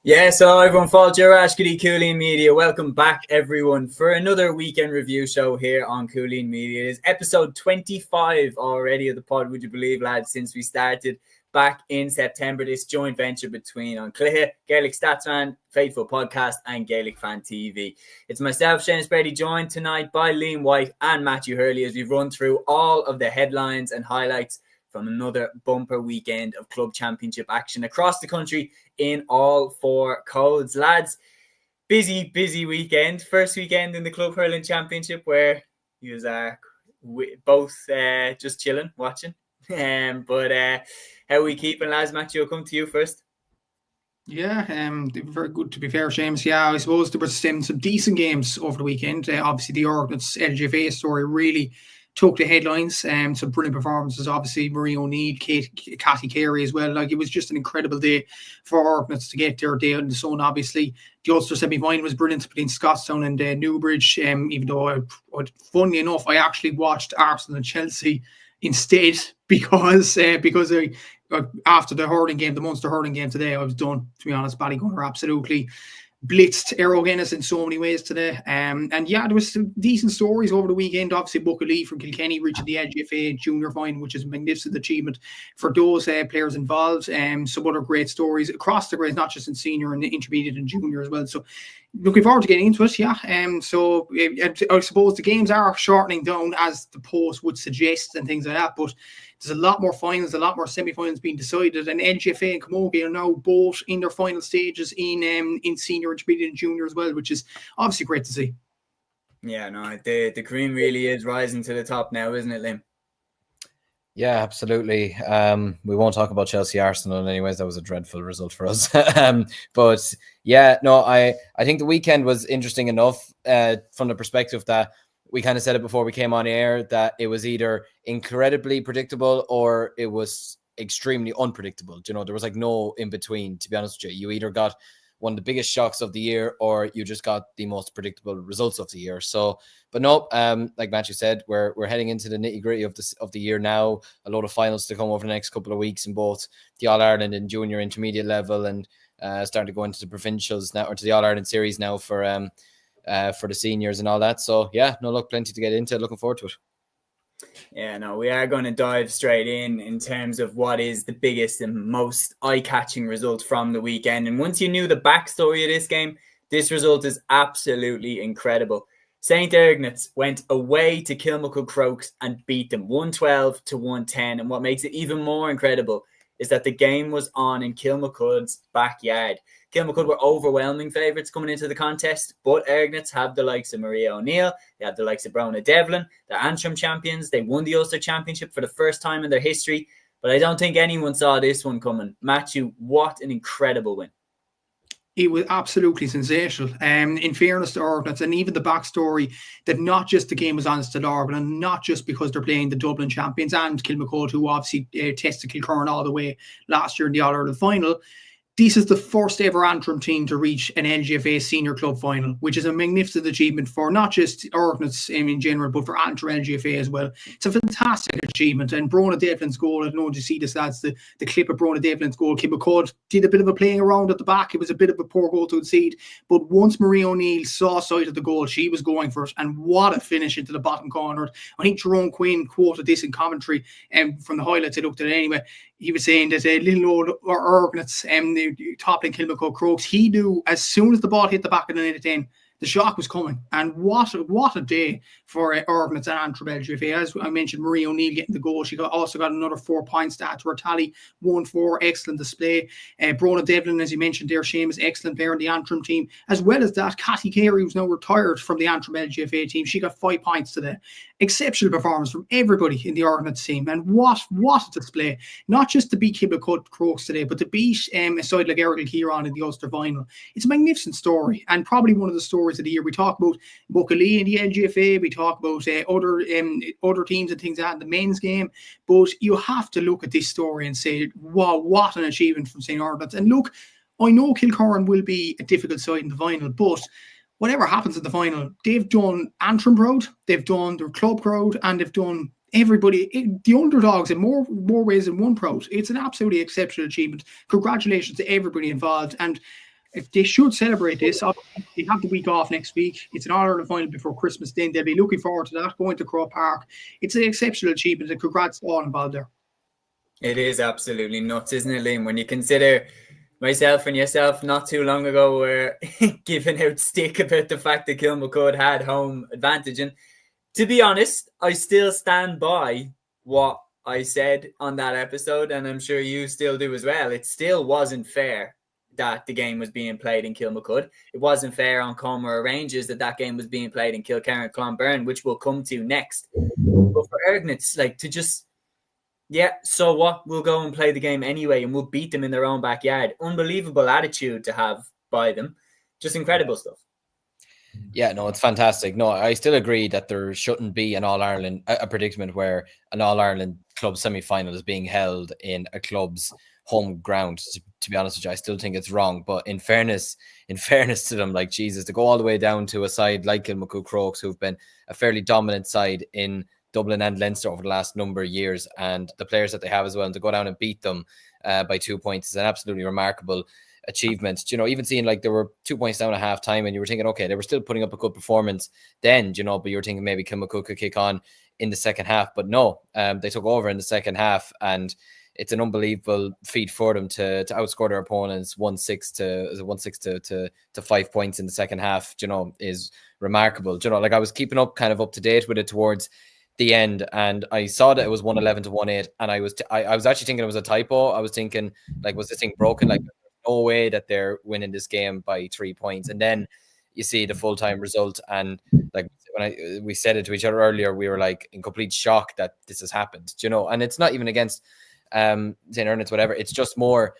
Yeah, so everyone, Fall Jurash, Cúilín Media. Welcome back, everyone, for another weekend review show here on Cúilín Media. It is episode 25 already of the pod, would you believe, lads, since we started back in September, this joint venture between on Clihe, Gaelic Statsman, Faithful Podcast, and Gaelic Fan TV. It's myself, Seamus Brady, joined tonight by Liam White and Matthew Hurley as we run through all of the headlines and highlights from another bumper weekend of club championship action across the country in all four codes. Lads, busy weekend. First weekend in the Club Hurling Championship where you both just chilling, watching. But how are we keeping, lads? Matthew, I'll come to you first. Yeah, very good, to be fair, James. Yeah, I suppose there were some decent games over the weekend. Obviously, the Ergnats LGFA story really took the headlines. Some brilliant performances, obviously. Marie O'Neill, Cathy Carey as well. Like, it was just an incredible day for Ergnats to get their day in the sun, obviously. The Ulster semi-final was brilliant between Scottstown and Newbridge. Even though, funnily enough, I actually watched Arsenal and Chelsea instead because after the hurling game, the Munster hurling game today, I was done, to be honest. Ballygunner absolutely blitzed Ergnats in so many ways today. And yeah, there was some decent stories over the weekend. Obviously, Loughgiel from Kilkenny reaching the LGFA junior final, which is a magnificent achievement for those players involved. Some other great stories across the grades, not just in senior and intermediate and junior as well. So looking forward to getting into it, yeah. So I suppose the games are shortening down as the post would suggest and things like that, but there's a lot more finals, a lot more semi-finals being decided, and LGFA and Camogie are now both in their final stages in senior, intermediate and junior as well, which is obviously great to see. Yeah, no, the cream really is rising to the top now, isn't it, Liam? Yeah, absolutely. We won't talk about Chelsea Arsenal anyways. That was a dreadful result for us. But yeah, no, I think the weekend was interesting enough from the perspective that we kind of said it before we came on air, that it was either incredibly predictable or it was extremely unpredictable. You know, there was like no in between, to be honest with you. You either got one of the biggest shocks of the year or you just got the most predictable results of the year. So, but no, like Matthew said, we're heading into the nitty gritty of the year now. A lot of finals to come over the next couple of weeks in both the All-Ireland and junior intermediate level, and starting to go into the provincials now, or to the All-Ireland series now for the seniors and all that. So yeah, no, look, plenty to get into. Looking forward to it. Yeah, no, we are going to dive straight in terms of what is the biggest and most eye-catching result from the weekend. And once you knew the backstory of this game, this result is absolutely incredible. St. Ergnats went away to Kilmacud Crokes and beat them 112-110. And what makes it even more incredible is that the game was on in Kilmacud's backyard. Kilmacud were overwhelming favourites coming into the contest, but Ergnats have the likes of Maria O'Neill, they have the likes of Brona Devlin, they're Antrim champions, they won the Ulster Championship for the first time in their history, but I don't think anyone saw this one coming. Matthew, what an incredible win. It was absolutely sensational. In fairness to Ergnats, and even the backstory that not just the game was on Stillorgan, and not just because they're playing the Dublin champions and Kilmacud, who obviously tested Kilkerrin all the way last year in the All-Ireland final. This is the first ever Antrim team to reach an LGFA senior club final, which is a magnificent achievement for not just Ergnats in general, but for Antrim LGFA as well. It's a fantastic achievement. And Brona Devlin's goal, I don't know if you see this, that's the clip of Brona Devlin's goal. Kilmacud did a bit of a playing around at the back. It was a bit of a poor goal to concede. But once Marie O'Neill saw sight of the goal, she was going for it. And what a finish into the bottom corner. I think Jerome Quinn quoted this in commentary from the highlights I looked at it anyway. He was saying that little old Ergnats, toppling Kilmacud Crokes, he knew as soon as the ball hit the back of the net then, the shock was coming. And what a day for Ergnats and Antrim LGFA. As I mentioned, Marie O'Neill getting the goal. She also got another 4 points to add to her tally. 1-4, excellent display. Brona Devlin, as you mentioned there, Seamus, excellent player in the Antrim team. As well as that, Cathy Carey, who's now retired from the Antrim LGFA team, she got 5 points today. Exceptional performance from everybody in the Ergnats team. And what a display. Not just to beat Kilmacud Crokes today, but to beat a side like Loughgiel in the Ulster final. It's a magnificent story, and probably one of the stories of the year. We talk about Loughgiel in the LGFA, we talk about other teams and things like that in the men's game, but you have to look at this story and say, wow, what an achievement from St. Ergnats. And look, I know Kilkerrin will be a difficult side in the final, but whatever happens in the final, they've done Antrim proud, they've done their club proud, and they've done everybody, the underdogs in more ways than one proud. It's an absolutely exceptional achievement. Congratulations to everybody involved. And They should celebrate this. Obviously, they have the week off next week. It's an All-Ireland final before Christmas. Then they'll be looking forward to that, going to Croke Park. It's an exceptional achievement, and congrats to all involved there. It is absolutely nuts, isn't it, Liam? When you consider myself and yourself not too long ago were giving out stick about the fact that Kilmacud had home advantage. And to be honest, I still stand by what I said on that episode, and I'm sure you still do as well. It still wasn't fair that the game was being played in Kilmacud. It wasn't fair on Comeragh Rangers that game was being played in Kilkerrin Clonberne, which we'll come to next. But for Ergnats, like, to just, yeah, so what? We'll go and play the game anyway, and we'll beat them in their own backyard. Unbelievable attitude to have by them. Just incredible stuff. Yeah, no, it's fantastic. No, I still agree that there shouldn't be an All-Ireland, a predicament where an All-Ireland club semi-final is being held in a club's home ground. To be honest with you, I still think it's wrong. But in fairness to them, like, Jesus, to go all the way down to a side like Kilmacud Crokes, who've been a fairly dominant side in Dublin and Leinster over the last number of years, and the players that they have as well, and to go down and beat them by 2 points is an absolutely remarkable achievement. You know, even seeing like they were 2 points down at half time, and you were thinking, okay, they were still putting up a good performance then, you know, but you were thinking maybe Kilmacud could kick on in the second half. But no, they took over in the second half, and it's an unbelievable feat for them to outscore their opponents 1-6 to 5 points in the second half. You know, is remarkable. You know, like, I was keeping up to date with it towards the end, and I saw that it was 111 to 1-8, and I was actually thinking it was a typo. I was thinking, like, was this thing broken? Like, no way that they're winning this game by 3 points. And then you see the full-time result, and like when we said it to each other earlier, we were like in complete shock that this has happened, you know. And it's not even against St. Ergnats, whatever. It's just more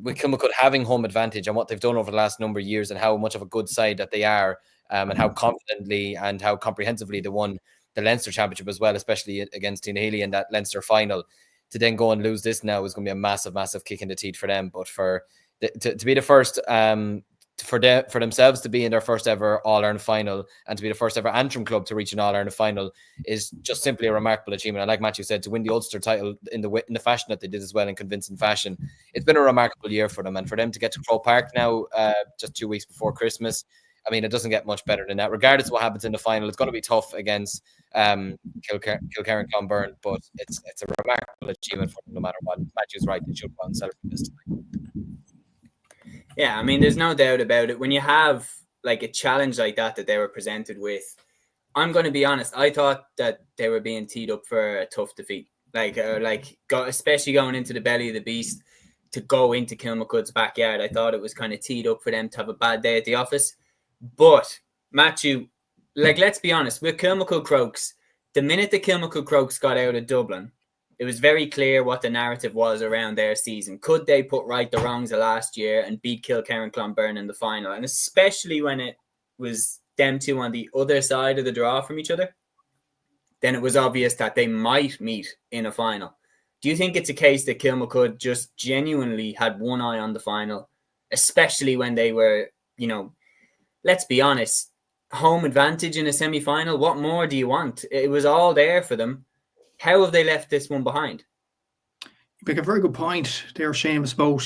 with Kilmacud having home advantage and what they've done over the last number of years, and how much of a good side that they are, and how confidently and how comprehensively they won the Leinster Championship as well, especially against Loughgiel in that Leinster final. To then go and lose this now is going to be a massive, massive kick in the teeth for them. But to be the first, for themselves to be in their first ever All-Ireland final, and to be the first ever Antrim club to reach an All-Ireland final, is just simply a remarkable achievement. And like Matthew said, to win the Ulster title in the fashion that they did as well, in convincing fashion, it's been a remarkable year for them. And for them to get to Croke Park now, just 2 weeks before Christmas, I mean, it doesn't get much better than that. Regardless of what happens in the final, it's going to be tough against Kilkerrin Clonberne, but it's a remarkable achievement for them, no matter what. Matthew's right, they should go and celebrate this tonight. Yeah, I mean, there's no doubt about it. When you have like a challenge like that they were presented with, I'm going to be honest, I thought that they were being teed up for a tough defeat. Especially going into the belly of the beast, to go into Kilmacud's backyard. I thought it was kind of teed up for them to have a bad day at the office. But Matthew, like, let's be honest, with Kilmacud Crokes, the minute the Kilmacud Crokes got out of Dublin, it was very clear what the narrative was around their season. Could they put right the wrongs of last year and beat Kilkerrin Clonberne in the final? And especially when it was them two on the other side of the draw from each other, then it was obvious that they might meet in a final. Do you think it's a case that Kilmacud just genuinely had one eye on the final, especially when they were, you know, let's be honest, home advantage in a semi-final? What more do you want? It was all there for them. How have they left this one behind? You make a very good point there, Seamus, about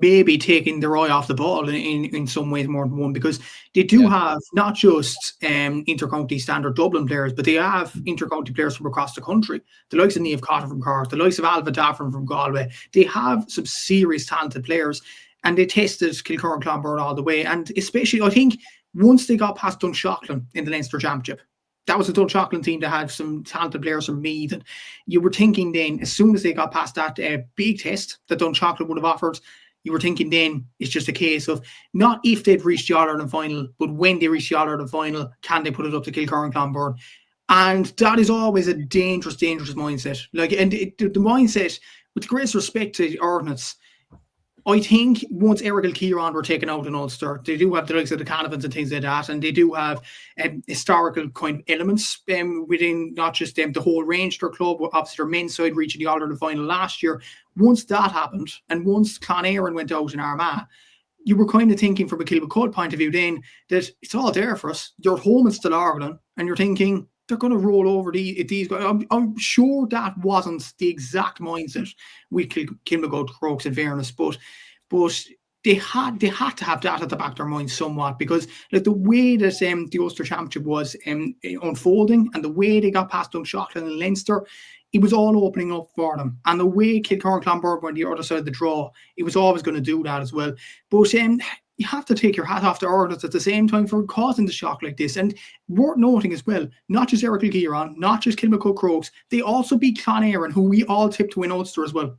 maybe taking their eye off the ball in some ways more than one, because they do have not just inter-county standard Dublin players, but they have inter-county players from across the country. The likes of Niamh Cotter from Cork, the likes of Alva Daffron from Galway. They have some serious talented players, and they tested Kilkerrin Clonberne all the way. And especially, I think, once they got past Dunshaughlin in the Leinster Championship, that was a Dunshaughlin team that had some talented players from Meath. And you were thinking then, as soon as they got past that big test that Dunshaughlin would have offered, you were thinking then it's just a case of not if they'd reached the All-Ireland final, but when they reach the All-Ireland final, can they put it up to Kilkerrin Clonberne? And that is always a dangerous, dangerous mindset. The mindset, with the greatest respect to Ergnats, I think once Ergal Kieran were taken out in Ulster, they do have the likes of the Canavans and things like that, and they do have historical kind of elements within not just the whole range of their club, obviously their men's side reaching the All-Ireland final last year. Once that happened, and once Clonairon went out in Armagh, you were kind of thinking from a Kilmacud point of view then that it's all there for us. You're home in Stillorgan, and you're thinking they're going to roll over these guys. I'm sure that wasn't the exact mindset with Kilmacud Crokes in fairness, but they had to have that at the back of their mind somewhat, because like the way that the Ulster Championship was unfolding and the way they got past Loughgiel and Leinster, it was all opening up for them. And the way Kilkerrin Clonberne went the other side of the draw, it was always going to do that as well. But you have to take your hat off to Ergnats at the same time for causing the shock like this. And worth noting as well, not just Loughgiel, not just Kilmacud Crokes, they also beat Clonberne, who we all tipped to win Ulster as well.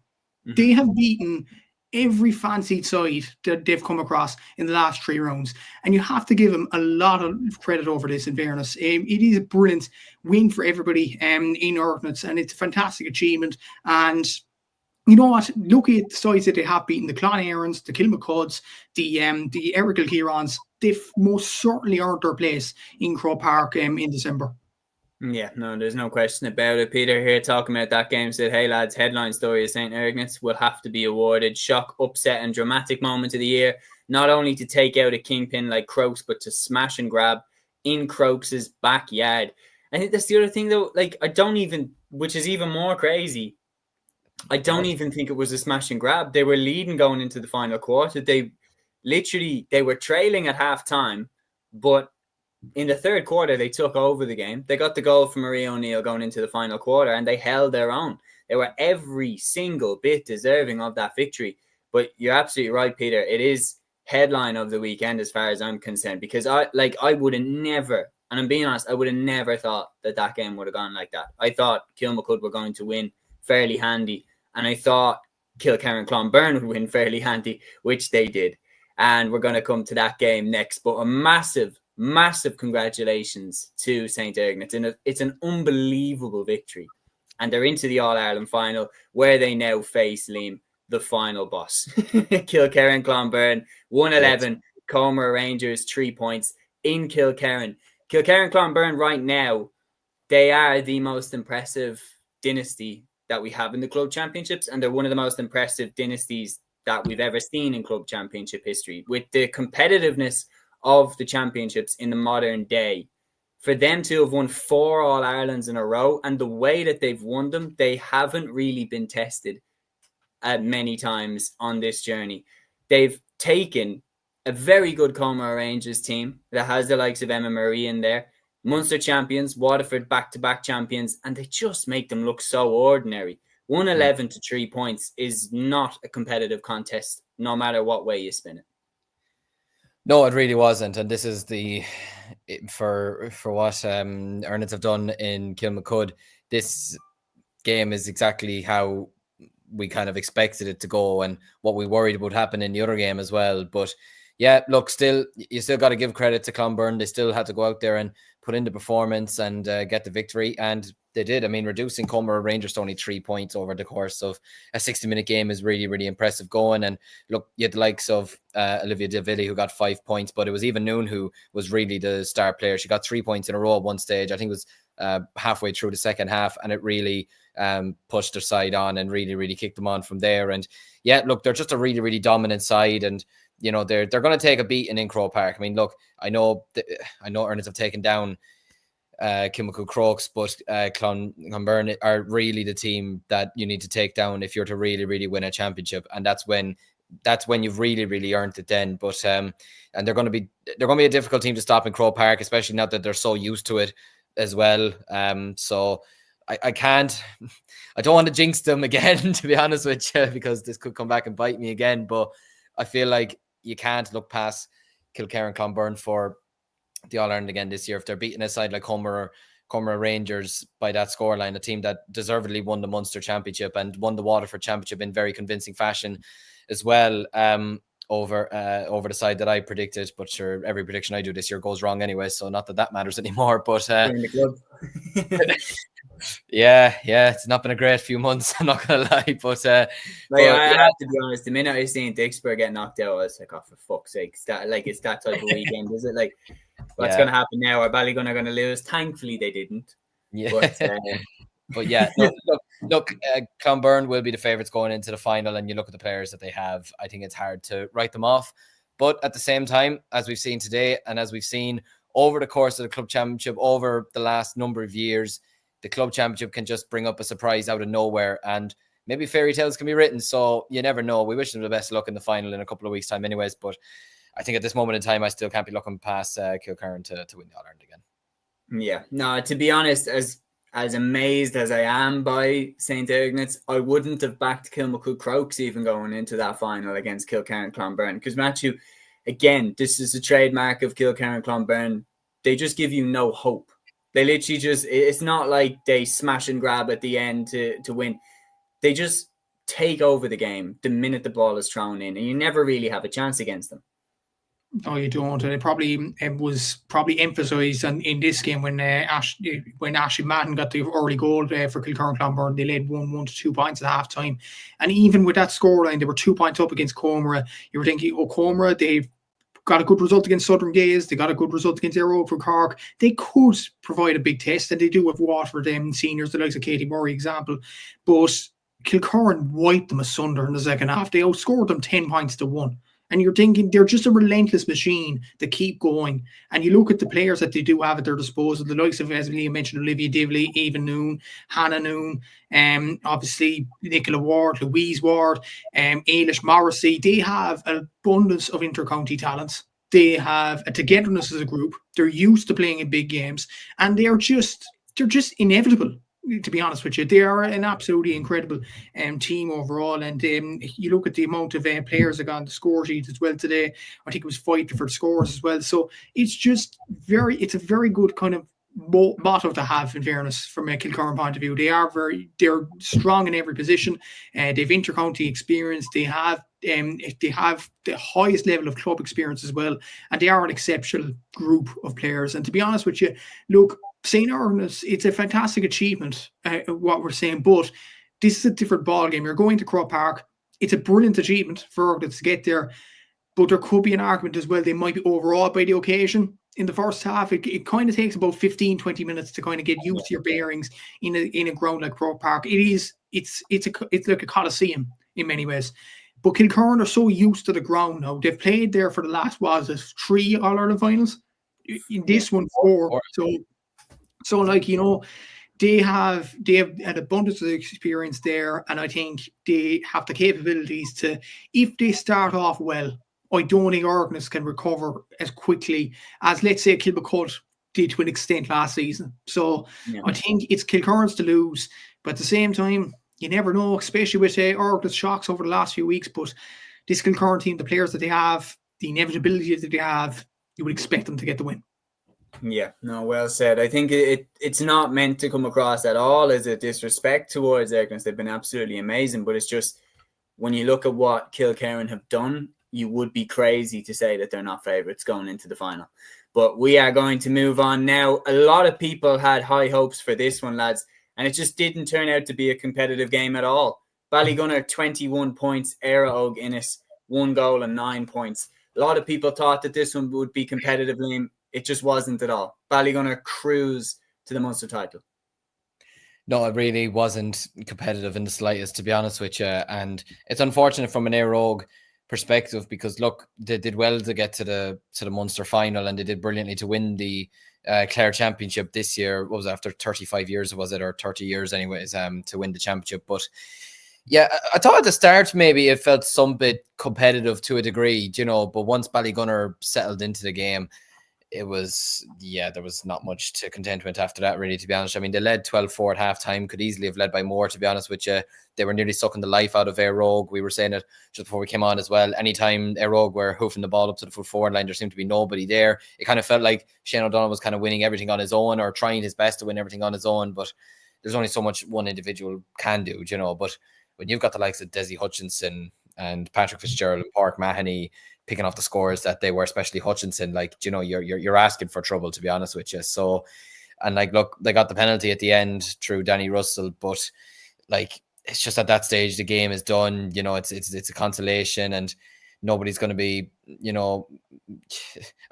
Mm-hmm. They have beaten every fancied side that they've come across in the last 3 rounds. And you have to give them a lot of credit over this, in fairness. It is a brilliant win for everybody in Ergnats, and it's a fantastic achievement. And you know what? Looking at the sides that they have beaten, the Clonbernes, the Kilmacuds, the Loughgiels, they've most certainly earned their place in Croke Park in December. Yeah, no, there's no question about it. Peter here talking about that game said, hey lads, headline story of St. Ergnats will have to be awarded shock, upset and dramatic moment of the year, not only to take out a kingpin like Crokes, but to smash and grab in Crokes' backyard. I think that's the other thing though, like which is even more crazy, I don't even think it was a smash and grab. They were leading going into the final quarter. They were trailing at half time, but in the third quarter, they took over the game. They got the goal from Marie O'Neill going into the final quarter, and they held their own. They were every single bit deserving of that victory. But you're absolutely right, Peter. It is headline of the weekend as far as I'm concerned, because I would have never, and I'm being honest, I would have never thought that game would have gone like that. I thought Kilmacud were going to win fairly handy, and I thought Kilkerrin Clonberne would win fairly handy, which they did. And we're going to come to that game next. But a massive congratulations to St. Ergnats. And it's an unbelievable victory. And they're into the All-Ireland final, where they now face Liam, the final boss. Kilkerrin Clonberne, 111. Comeragh Rangers, 3 points in Kilkerrin. Kilkerrin Clonberne right now, they are the most impressive dynasty that we have in the club championships. And they're one of the most impressive dynasties that we've ever seen in club championship history. With the competitiveness of the championships in the modern day, for them to have won 4 All-Irelands in a row, and the way that they've won them, they haven't really been tested at many times on this journey. They've taken a very good Comeragh Rangers team that has the likes of Emma Marie in there, Munster champions, Waterford back-to-back champions, and they just make them look so ordinary. 111 to 3 points is not a competitive contest, no matter what way you spin it. No, it really wasn't, and this is for what Ergnats have done in Kilmacud. This game is exactly how we kind of expected it to go, and what we worried would happen in the other game as well. But yeah, look, you still got to give credit to Clonberne. They still had to go out there and put in the performance and get the victory, and they did. I mean, reducing Comeragh Rangers to only 3 points over the course of a 60-minute game is really, really impressive going. And look, you had the likes of Olivia De Villy, who got 5 points, but it was even Noon who was really the star player. She got 3 points in a row at one stage. I think it was halfway through the second half, and it really pushed their side on and really, really kicked them on from there. And yeah, look, they're just a really, really dominant side, and you know, they're going to take a beating in Croke Park. I mean, look, I know Ergnats have taken down Kilmacud Crokes, but Clonberne are really the team that you need to take down if you're to really, really win a championship, and that's when you've really, really earned it then. But and they're going to be a difficult team to stop in Croke Park, especially now that they're so used to it as well. So I don't want to jinx them again, to be honest with you, because this could come back and bite me again. But I feel like you can't look past Kilkerrin Clonberne for the All-Ireland again this year. If they're beating a side like Comeragh Rangers by that scoreline, a team that deservedly won the Munster Championship and won the Waterford Championship in very convincing fashion as well, over the side that I predicted. But sure, every prediction I do this year goes wrong anyway, so not that matters anymore. But in the club. yeah, it's not been a great few months, I'm not gonna lie. But I have to be honest, the minute I seen Dicksboro get knocked out, I was like, oh, for fuck's sake, it's that type of weekend, is it? Like, what's gonna happen now? Are Ballygunner gonna lose? Thankfully they didn't. Yeah. But yeah, look, Clonberne will be the favourites going into the final, and you look at the players that they have, I think it's hard to write them off. But at the same time, as we've seen today, and as we've seen over the course of the club championship over the last number of years, the club championship can just bring up a surprise out of nowhere. And maybe fairy tales can be written. So you never know. We wish them the best of luck in the final in a couple of weeks' time anyways. But I think at this moment in time, I still can't be looking past Kilkerrin to win the All-Ireland again. Yeah. No, to be honest, as amazed as I am by St. Ergnats, I wouldn't have backed Kilmacud Crokes even going into that final against Kilkerrin Clonberne. Because Matthew, again, this is a trademark of Kilkerrin Clonberne. They just give you no hope. They literally it's not like they smash and grab at the end to win. They just take over the game the minute the ball is thrown in, and you never really have a chance against them. No, you don't. And it was probably emphasised in this game when Ashley Madden got the early goal for Kilkerrin Clonberne. They led 1-1 to 2 points at half time. And even with that scoreline, they were 2 points up against Comeragh. You were thinking, Comeragh, they've got a good result against Southern Gaels. They got a good result against Aero for Cork. They could provide a big test, and they do with Waterford seniors, the likes of Katie Murray example. But Kilkerrin wiped them asunder in the second half. They outscored them 10 points to 1. And you're thinking they're just a relentless machine that keep going. And you look at the players that they do have at their disposal, the likes of, as Liam mentioned, Olivia Divley, Eva Noon, Hannah Noon, obviously Nicola Ward, Louise Ward, Ailish Morrissey. They have an abundance of inter-county talents. They have a togetherness as a group. They're used to playing in big games, and they're just inevitable. To be honest with you, they are an absolutely incredible team overall. And you look at the amount of players that got on the score sheet as well today. I think it was 5 different scores as well. So it's a very good kind of motto to have, in fairness, from a Kilkerrin point of view. They're strong in every position. They've inter-county experience. They have the highest level of club experience as well. And they are an exceptional group of players. And to be honest with you, look, St. Ergnats, it's a fantastic achievement, what we're saying, but this is a different ball game. You're going to Croke Park. It's a brilliant achievement for Ergnats to get there, but there could be an argument as well. They might be overawed by the occasion. In the first half, it kind of takes about 15-20 minutes to kind of get used to your bearings in a ground like Croke Park. It's like a coliseum in many ways. But Kilkerrin are so used to the ground now. They've played there for the last 3 All-Ireland finals. In this one, 4. So like, they have an abundance of experience there, and I think they have the capabilities to, if they start off well, I don't think Ergnats can recover as quickly as, let's say, Kilmacud did to an extent last season. So yeah. I think it's Kilkerrin's to lose, but at the same time, you never know, especially with Ergnats shocks over the last few weeks. But this Kilkerrin team, the players that they have, the inevitability that they have, you would expect them to get the win. Yeah, no, well said. I think it's not meant to come across at all as a disrespect towards Ergnats. They've been absolutely amazing, but it's just when you look at what Kilkerrin have done, you would be crazy to say that they're not favourites going into the final. But we are going to move on now. A lot of people had high hopes for this one, lads, and it just didn't turn out to be a competitive game at all. Ballygunner, 21 points. Éire Innis, 1 goal and 9 points. A lot of people thought that this one would be competitive, Liam. It just wasn't at all. Ballygunner cruise to the Munster title. No, it really wasn't competitive in the slightest, to be honest with you. And it's unfortunate from an Éire perspective because, look, they did well to get to the Munster final, and they did brilliantly to win the Clare Championship this year. What was it, after 35 years, was it, or 30 years anyways, to win the championship. But yeah, I thought at the start maybe it felt some bit competitive to a degree, but once Ballygunner settled into the game, there was not much to contend with after that, really, to be honest. I mean, they led 12-4 at half-time, could easily have led by more, to be honest with you. They were nearly sucking the life out of Éire. We were saying it just before we came on as well. Anytime Éire were hoofing the ball up to the full forward line, there seemed to be nobody there. It kind of felt like Shane O'Donnell was kind of winning everything on his own, or trying his best to win everything on his own, but there's only so much one individual can do, But when you've got the likes of Desi Hutchinson and Patrick Fitzgerald and Park Mahoney picking off the scores that they were, especially Hutchinson, you're asking for trouble, to be honest with you. So, and look, they got the penalty at the end through Danny Russell, but it's just at that stage the game is done. It's a consolation, and nobody's going to be, I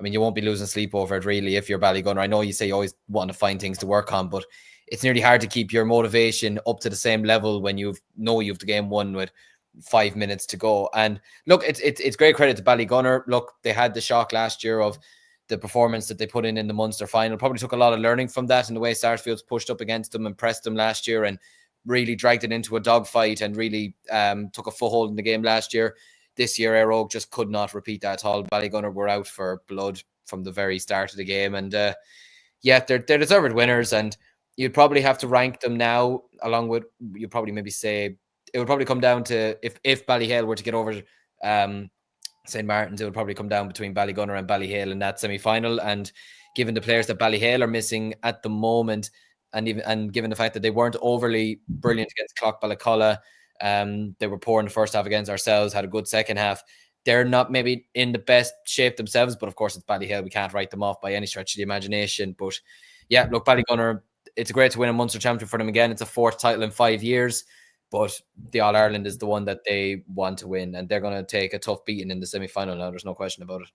mean, you won't be losing sleep over it really if you're Ballygunner. I know you say you always want to find things to work on, but it's nearly hard to keep your motivation up to the same level when you've the game won with 5 minutes to go. And look, it's great credit to Ballygunner. Look, they had the shock last year of the performance that they put in the Munster final. Probably took a lot of learning from that, and the way Sarsfield's pushed up against them and pressed them last year, and really dragged it into a dogfight and really took a foothold in the game last year. This year, Éire Óg just could not repeat that at all. Ballygunner were out for blood from the very start of the game. And they're deserved winners. And you'd probably have to rank them now, along with, you'd probably maybe say, it would probably come down to, if Ballyhale were to get over St. Martin's, it would probably come down between Ballygunner and Ballyhale in that semi-final. And given the players that Ballyhale are missing at the moment, and given the fact that they weren't overly brilliant against Clock Ballycolla, they were poor in the first half against ourselves, had a good second half. They're not maybe in the best shape themselves, but of course it's Ballyhale. We can't write them off by any stretch of the imagination. But yeah, look, Ballygunner, it's great to win a Munster championship for them again. It's a 4th title in 5 years, but the All-Ireland is the one that they want to win, and they're going to take a tough beating in the semi-final now. There's no question about it.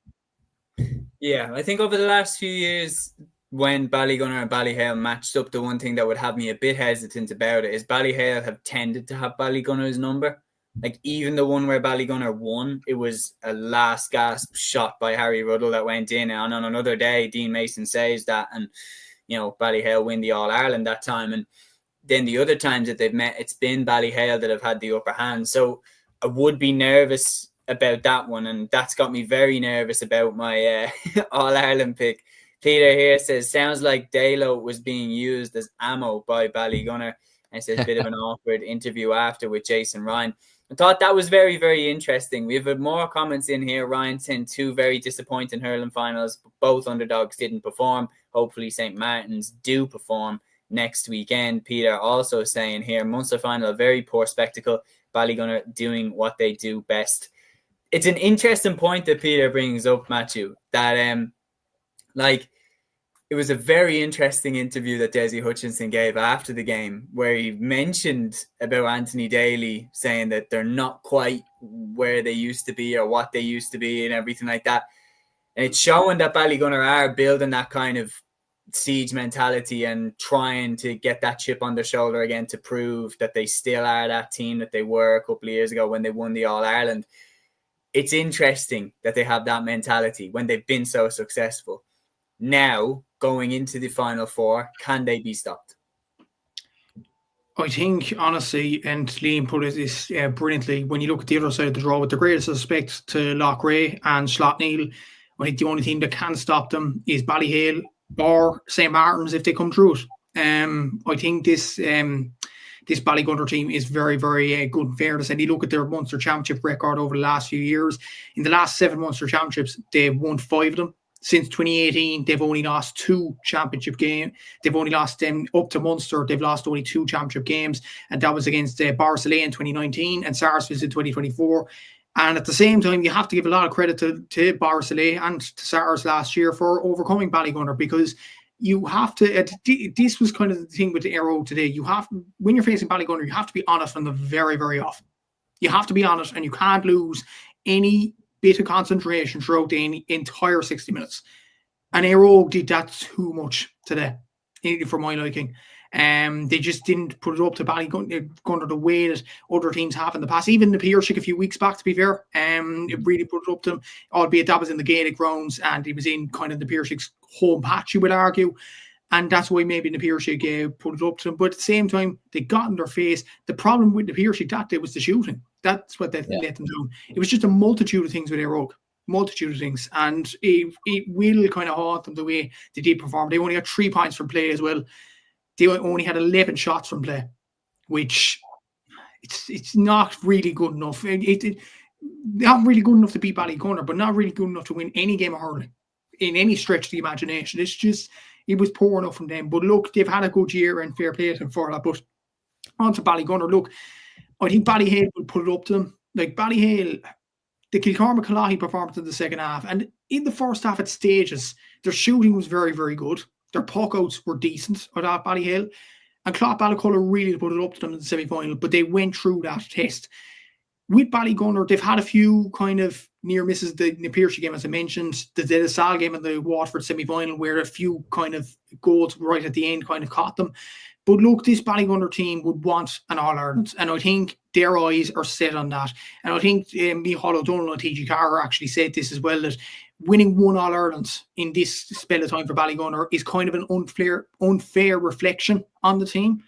Yeah, I think over the last few years, when Ballygunner and Ballyhale matched up, the one thing that would have me a bit hesitant about it is Ballyhale have tended to have Ballygunner's number. Like, even the one where Ballygunner won, it was a last gasp shot by Harry Ruddle that went in, and on another day, Dean Mason saves that, and Ballyhale win the All-Ireland that time. And then the other times that they've met, it's been Ballyhale that have had the upper hand. So I would be nervous about that one, and that's got me very nervous about my All-Ireland pick. Peter here says, sounds like Dalo was being used as ammo by Ballygunner. And says, a bit of an awkward interview after with Jason Ryan. I thought that was very, very interesting. We've had more comments in here. Ryan sent 2 very disappointing hurling finals. Both underdogs didn't perform. Hopefully St. Martin's do perform next weekend. Peter also saying here, Munster final, a very poor spectacle. Ballygunner doing what they do best. It's an interesting point that Peter brings up, Matthew, that it was a very interesting interview that Desi Hutchinson gave after the game, where he mentioned about Anthony Daly, saying that they're not quite where they used to be or what they used to be and everything like that. And it's showing that Ballygunner are building that kind of siege mentality and trying to get that chip on their shoulder again to prove that they still are that team that they were a couple of years ago when they won the All-Ireland. It's interesting that they have that mentality when they've been so successful. Now, going into the Final Four, can they be stopped? I think, honestly, and Liam put this brilliantly, when you look at the other side of the draw, with the greatest respect to Loughgiel and Slaughtneil, I think the only team that can stop them is Ballyhale or St. Martin's if they come through it. I think this Ballygunner team is very, very good and fair to say. You look at their Munster Championship record over the last few years. In the last 7 Munster Championships, they've won 5 of them. Since 2018, they've only lost 2 championship games. They've only lost up to Munster. They've lost only 2 championship games, and that was against Barcelona in 2019 and Sarsfields in 2024. And at the same time, you have to give a lot of credit to Barcelona and to Sars last year for overcoming Ballygunner, because you have to. This was kind of the thing with the Éire Óg today. You have, when you're facing Ballygunner, you have to be honest from the very, very off. You have to be honest, and you can't lose any bit of concentration throughout the entire 60 minutes. And Éire Óg did that too much today, for my liking. They just didn't put it up to Ballygunner the way that other teams have in the past. Even the Piercic a few weeks back, to be fair, it really put it up to them, albeit that was in the Gaelic grounds and he was in kind of the Piercic's home patch, you would argue. And that's why maybe the Piercic put it up to them. But at the same time, they got in their face. The problem with the Piercic that day was the shooting. That's what let them down. It was just a multitude of things with Éire Óg. Multitude of things. And it will kind of haunt them the way they did perform. They only got 3 points from play as well. They only had 11 shots from play, which it's not really good enough. Not really good enough to beat Ballygunner, but not really good enough to win any game of hurling in any stretch of the imagination. It's just, it was poor enough from them. But look, they've had a good year and fair play to them for that. But on to Ballygunner, look, I think Ballyhale will put it up to them. Like Ballyhale, the Kilkerrin Clonberne performance in the second half, and in the first half at stages, their shooting was very, very good. Their puck-outs were decent at Ballyhale, and Clock Ballycolla really put it up to them in the semi-final, but they went through that test. With Ballygunner, they've had a few kind of near misses. The Piercic game, as I mentioned, the De La Salle game in the Waterford semi-final, where a few kind of goals right at the end kind of caught them. But look, this Ballygunner team would want an All-Ireland, and I think their eyes are set on that. And I think Micheál O'Donnell and TG Carr actually said this as well, that winning 1 All-Ireland in this spell of time for Ballygunner is kind of an unfair reflection on the team.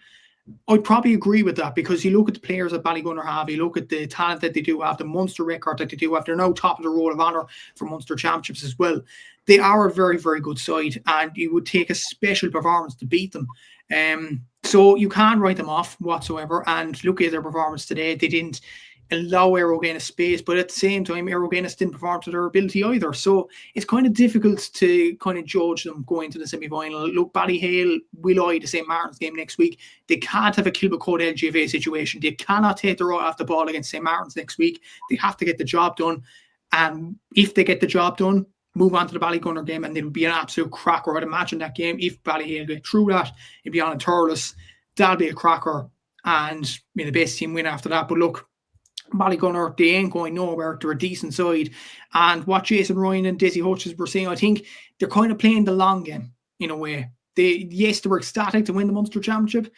I'd probably agree with that, because you look at the players that Ballygunner have, you look at the talent that they do have, the Munster record that they do have. They're now top of the roll of honour for Munster Championships as well. They are a very, very good side, and you would take a special performance to beat them. So you can't write them off whatsoever. And look at their performance today. They didn't allow Ergnats space, but at the same time, Ergnats didn't perform to their ability either. So it's kind of difficult to kind of judge them going to the semi-final. Look, Ballyhale will eye the St. Martin's game next week. They can't have a Kilmacud LGFA situation. They cannot take their eye off the ball against St. Martin's next week. They have to get the job done. And if they get the job done, move on to the Ballygunner game, and it'll be an absolute cracker. I'd imagine that game, if Ballyhale get through that, it'll be on a Thurles. That'll be a cracker, and the best team win after that. But look, Ballygunner, they ain't going nowhere. They're a decent side. And what Jason Ryan and Desi Hutchins were saying, I think they're kind of playing the long game in a way. They were ecstatic to win the Munster Championship,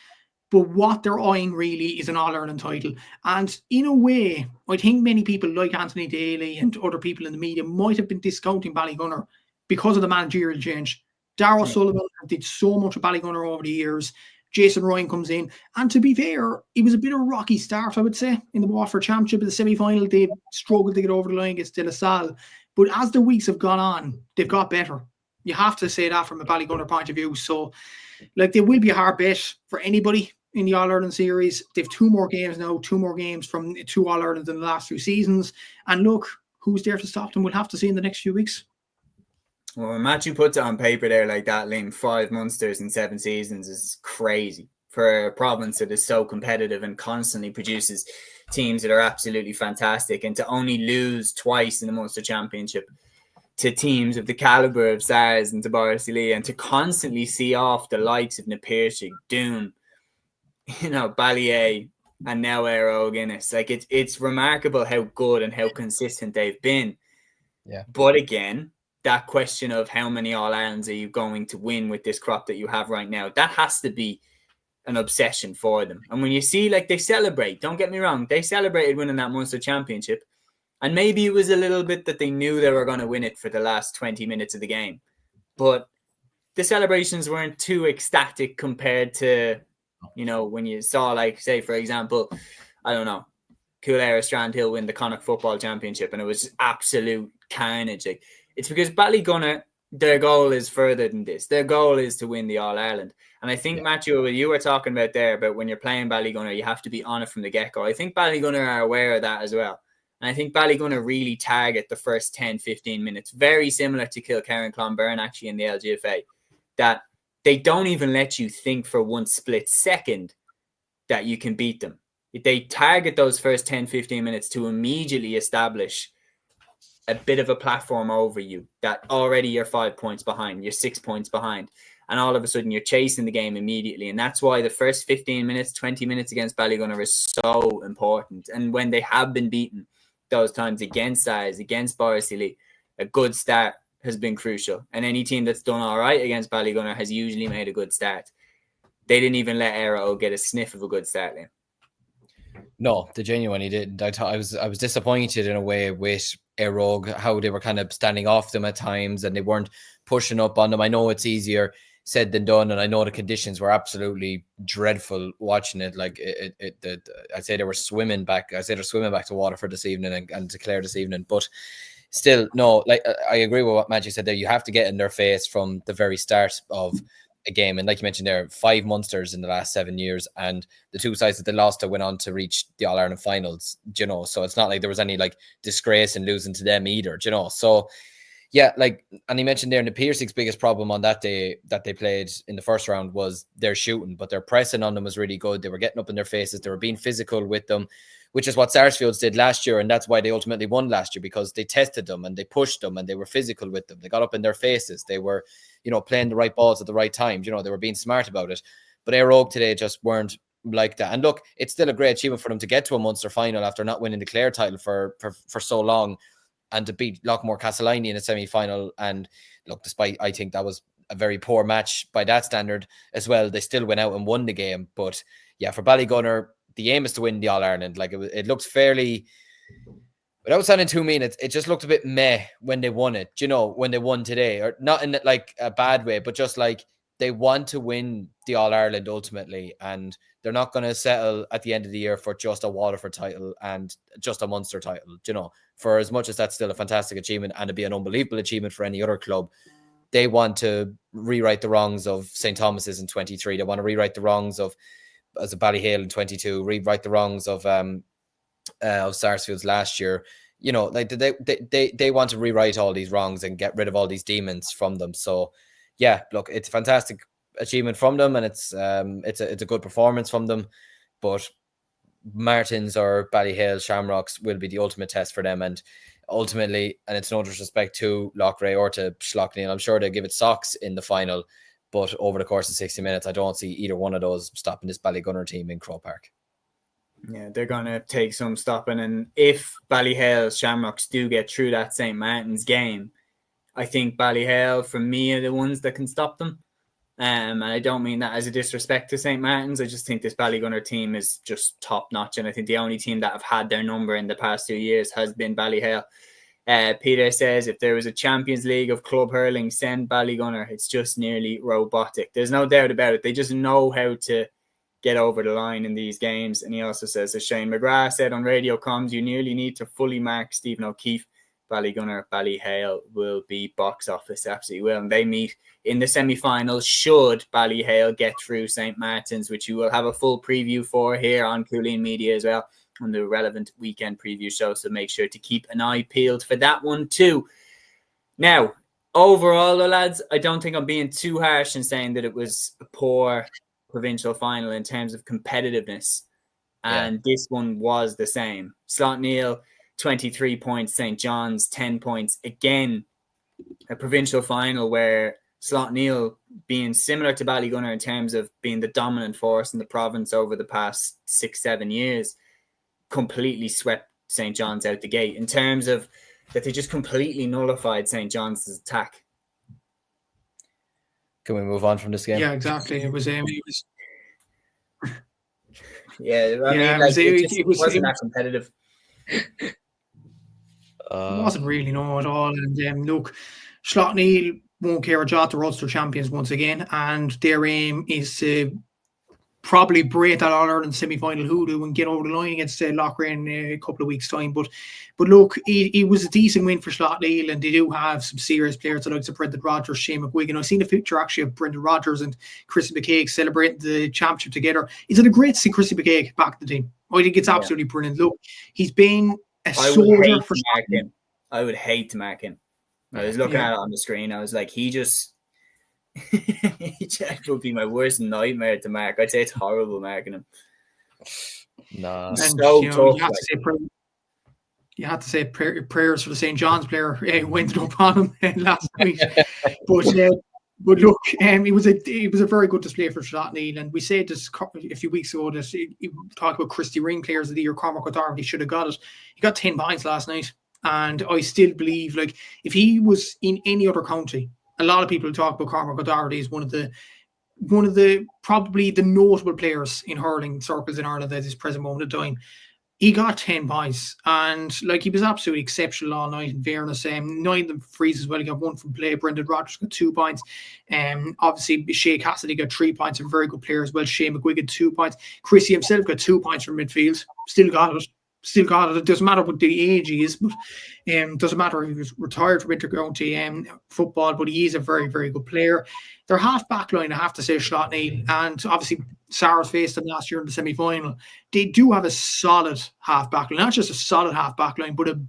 but what they're eyeing really is an All-Ireland title. And in a way, I think many people like Anthony Daly and other people in the media might have been discounting Ballygunner because of the managerial change. Darragh Sullivan did so much of Ballygunner over the years. Jason Ryan comes in. And to be fair, it was a bit of a rocky start, I would say, in the Waterford Championship. In the semi-final, they struggled to get over the line against De La Salle. But as the weeks have gone on, they've got better. You have to say that from a Ballygunner point of view. So, they will be a hard bet for anybody in the All-Ireland series. They've 2 more games now, 2 more games from 2 All-Irelands in the last 2 seasons. And look, who's there to stop them? We'll have to see in the next few weeks. Well, when Matthew puts it on paper there like that, Liam, 5 Munsters in 7 seasons is crazy for a province that is so competitive and constantly produces teams that are absolutely fantastic. And to only lose twice in the Munster Championship to teams of the calibre of Stars and to Borrisley, and to constantly see off the likes of Napirsig, Doon, Ballyea, and now Aero Guinness. It's remarkable how good and how consistent they've been. Yeah. But again, that question of how many All-Irelands are you going to win with this crop that you have right now, that has to be an obsession for them. And when you see, they celebrate, don't get me wrong, they celebrated winning that Munster Championship. And maybe it was a little bit that they knew they were going to win it for the last 20 minutes of the game. But the celebrations weren't too ecstatic compared to, when you saw, say, for example, I don't know, Coolair or Strandhill win the Connacht Football Championship, and it was absolute carnage. It's because Ballygunner, their goal is further than this. Their goal is to win the All-Ireland. And I think, Matthew, what you were talking about there, about when you're playing Ballygunner, you have to be on it from the get-go. I think Ballygunner are aware of that as well. And I think Ballygunner really target the first 10, 15 minutes, very similar to Kilkerrin Clonberne, actually, in the LGFA, that they don't even let you think for one split second that you can beat them. They target those first 10, 15 minutes to immediately establish a bit of a platform over you, that already you're 5 points behind, you're 6 points behind, and all of a sudden you're chasing the game immediately. And that's why the first 15 minutes, 20 minutes against Ballygunner is so important. And when they have been beaten those times against Stars, against Borrisley, a good start has been crucial. And any team that's done all right against Ballygunner has usually made a good start. They didn't even let Aero get a sniff of a good start, Liam. No, they genuinely didn't. I was disappointed in a way with Erog, how they were kind of standing off them at times and they weren't pushing up on them. I know it's easier said than done, and I know the conditions were absolutely dreadful watching it. I'd say they were swimming back. They're swimming back to Waterford this evening and to Clare this evening. But still, no, I agree with what Maggie said there. You have to get in their face from the very start of a game. And like you mentioned there, 5 Munsters in the last 7 years, and the 2 sides that they lost to went on to reach the All-Ireland finals, so it's not like there was any disgrace in losing to them either, so yeah, and he mentioned there, Napiersig's biggest problem on that day that they played in the first round was their shooting, but their pressing on them was really good. They were getting up in their faces, they were being physical with them, which is what Sarsfields did last year, and that's why they ultimately won last year, because they tested them and they pushed them and they were physical with them. They got up in their faces, they were playing the right balls at the right time. They were being smart about it. But Aero today just weren't like that. And look, it's still a great achievement for them to get to a Munster final after not winning the Clare title for so long, and to beat Loughmore Castleiney in a semi-final. And look, despite, I think that was a very poor match by that standard as well, they still went out and won the game. But yeah, for Ballygunner, the aim is to win the All-Ireland. It looked fairly, without sounding too mean, it just looked a bit meh when they won it, when they won today. Or not in a bad way, but just they want to win the All-Ireland ultimately, and they're not going to settle at the end of the year for just a Waterford title and just a Munster title. You know, for as much as that's still a fantastic achievement and it'd be an unbelievable achievement for any other club, they want to rewrite the wrongs of St. Thomas's in 23. They want to rewrite the wrongs of Ballyhale in 22, rewrite the wrongs of Sarsfield's last year. You know, like they want to rewrite all these wrongs and get rid of all these demons from them. So yeah, look, it's a fantastic achievement from them, and it's a good performance from them. But Martins or Ballyhale Shamrocks will be the ultimate test for them, and ultimately, and it's no disrespect to Loughgiel or to Slaughtneil, I'm sure they'll give it socks in the final. But over the course of 60 minutes, I don't see either one of those stopping this Ballygunner team in Croke Park. Yeah, they're going to take some stopping. And if Ballyhale Shamrocks do get through that St. Martin's game, I think Ballyhale, for me, are the ones that can stop them. And I don't mean that as a disrespect to St. Martin's. I just think this Ballygunner team is just top notch. And I think the only team that have had their number in the past 2 years has been Ballyhale. Peter says, if there was a Champions League of club hurling, send Ballygunner. It's just nearly robotic. There's no doubt about it. They just know how to get over the line in these games. And he also says, as Shane McGrath said on Radio Comms, you nearly need to fully mark Stephen O'Keefe. Ballygunner, Ballyhale will be box office, absolutely will. And they meet in the semi-finals should Ballyhale get through St. Martin's, which you will have a full preview for here on Cúilín Media as well, on the relevant weekend preview show. So make sure to keep an eye peeled for that one too. Now, overall, though, lads, I don't think I'm being too harsh in saying that it was a poor provincial final in terms of competitiveness. And this one was the same. Slaughtneil, 23 points, St. John's, 10 points. Again, a provincial final where Slaughtneil, being similar to Ballygunner in terms of being the dominant force in the province over the past 6-7 years, completely swept St. John's out the gate in terms of that they just completely nullified St. John's attack. Can we move on from this game? Yeah, exactly. It was yeah, I mean, it wasn't that competitive. It wasn't really no at all. And look, Slaughtneil won't care a jot. The Ulster champions once again, and their aim is to probably break that All-Ireland semi-final hoodoo and get over the line against Loughgiel in a couple of weeks' time. But look, it was a decent win for Slaughtneil, and they do have some serious players like Brendan Rodgers, Shane McGuigan. I've seen a picture actually of Brendan Rodgers and Chrissy McCaig celebrating the championship together. Isn't it great to see Chrissy McCaig back in the team? I think it's absolutely brilliant. Look, he's been a soldier for him. I would hate to mark him. I was looking at it on the screen. I was like, he just would be my worst nightmare to mark. I'd say it's horrible marking him. No, and, so tough. You had to say prayers for the St. John's player went up on him last night. But look, it was a very good display for Slaughtneil, and we said this a few weeks ago that we talked about Christy Ring players of the year. Cormac O'Doherty should have got it. He got 10 points last night, and I still believe, like, if he was in any other county, a lot of people talk about Cormac O'Doherty as one of the probably the notable players in hurling circles in Ireland at this present moment of time. He got 10 points, and like, he was absolutely exceptional all night. In fairness, 9 of them frees as well. He got 1 from play. Brendan Rodgers got 2 points. Obviously, Shea Cassidy got 3 points, a very good player as well. Shane McGuigan 2 points. Chrissy himself got 2 points from midfield. Still got it. It doesn't matter what the age he is, but doesn't matter if he was retired from intercounty football, but he is a very, very good player. Their half-back line, I have to say, Slaughtneil, and obviously Sarah's faced them last year in the semi-final. They do have a solid half-back line, not just a solid half-back line, but a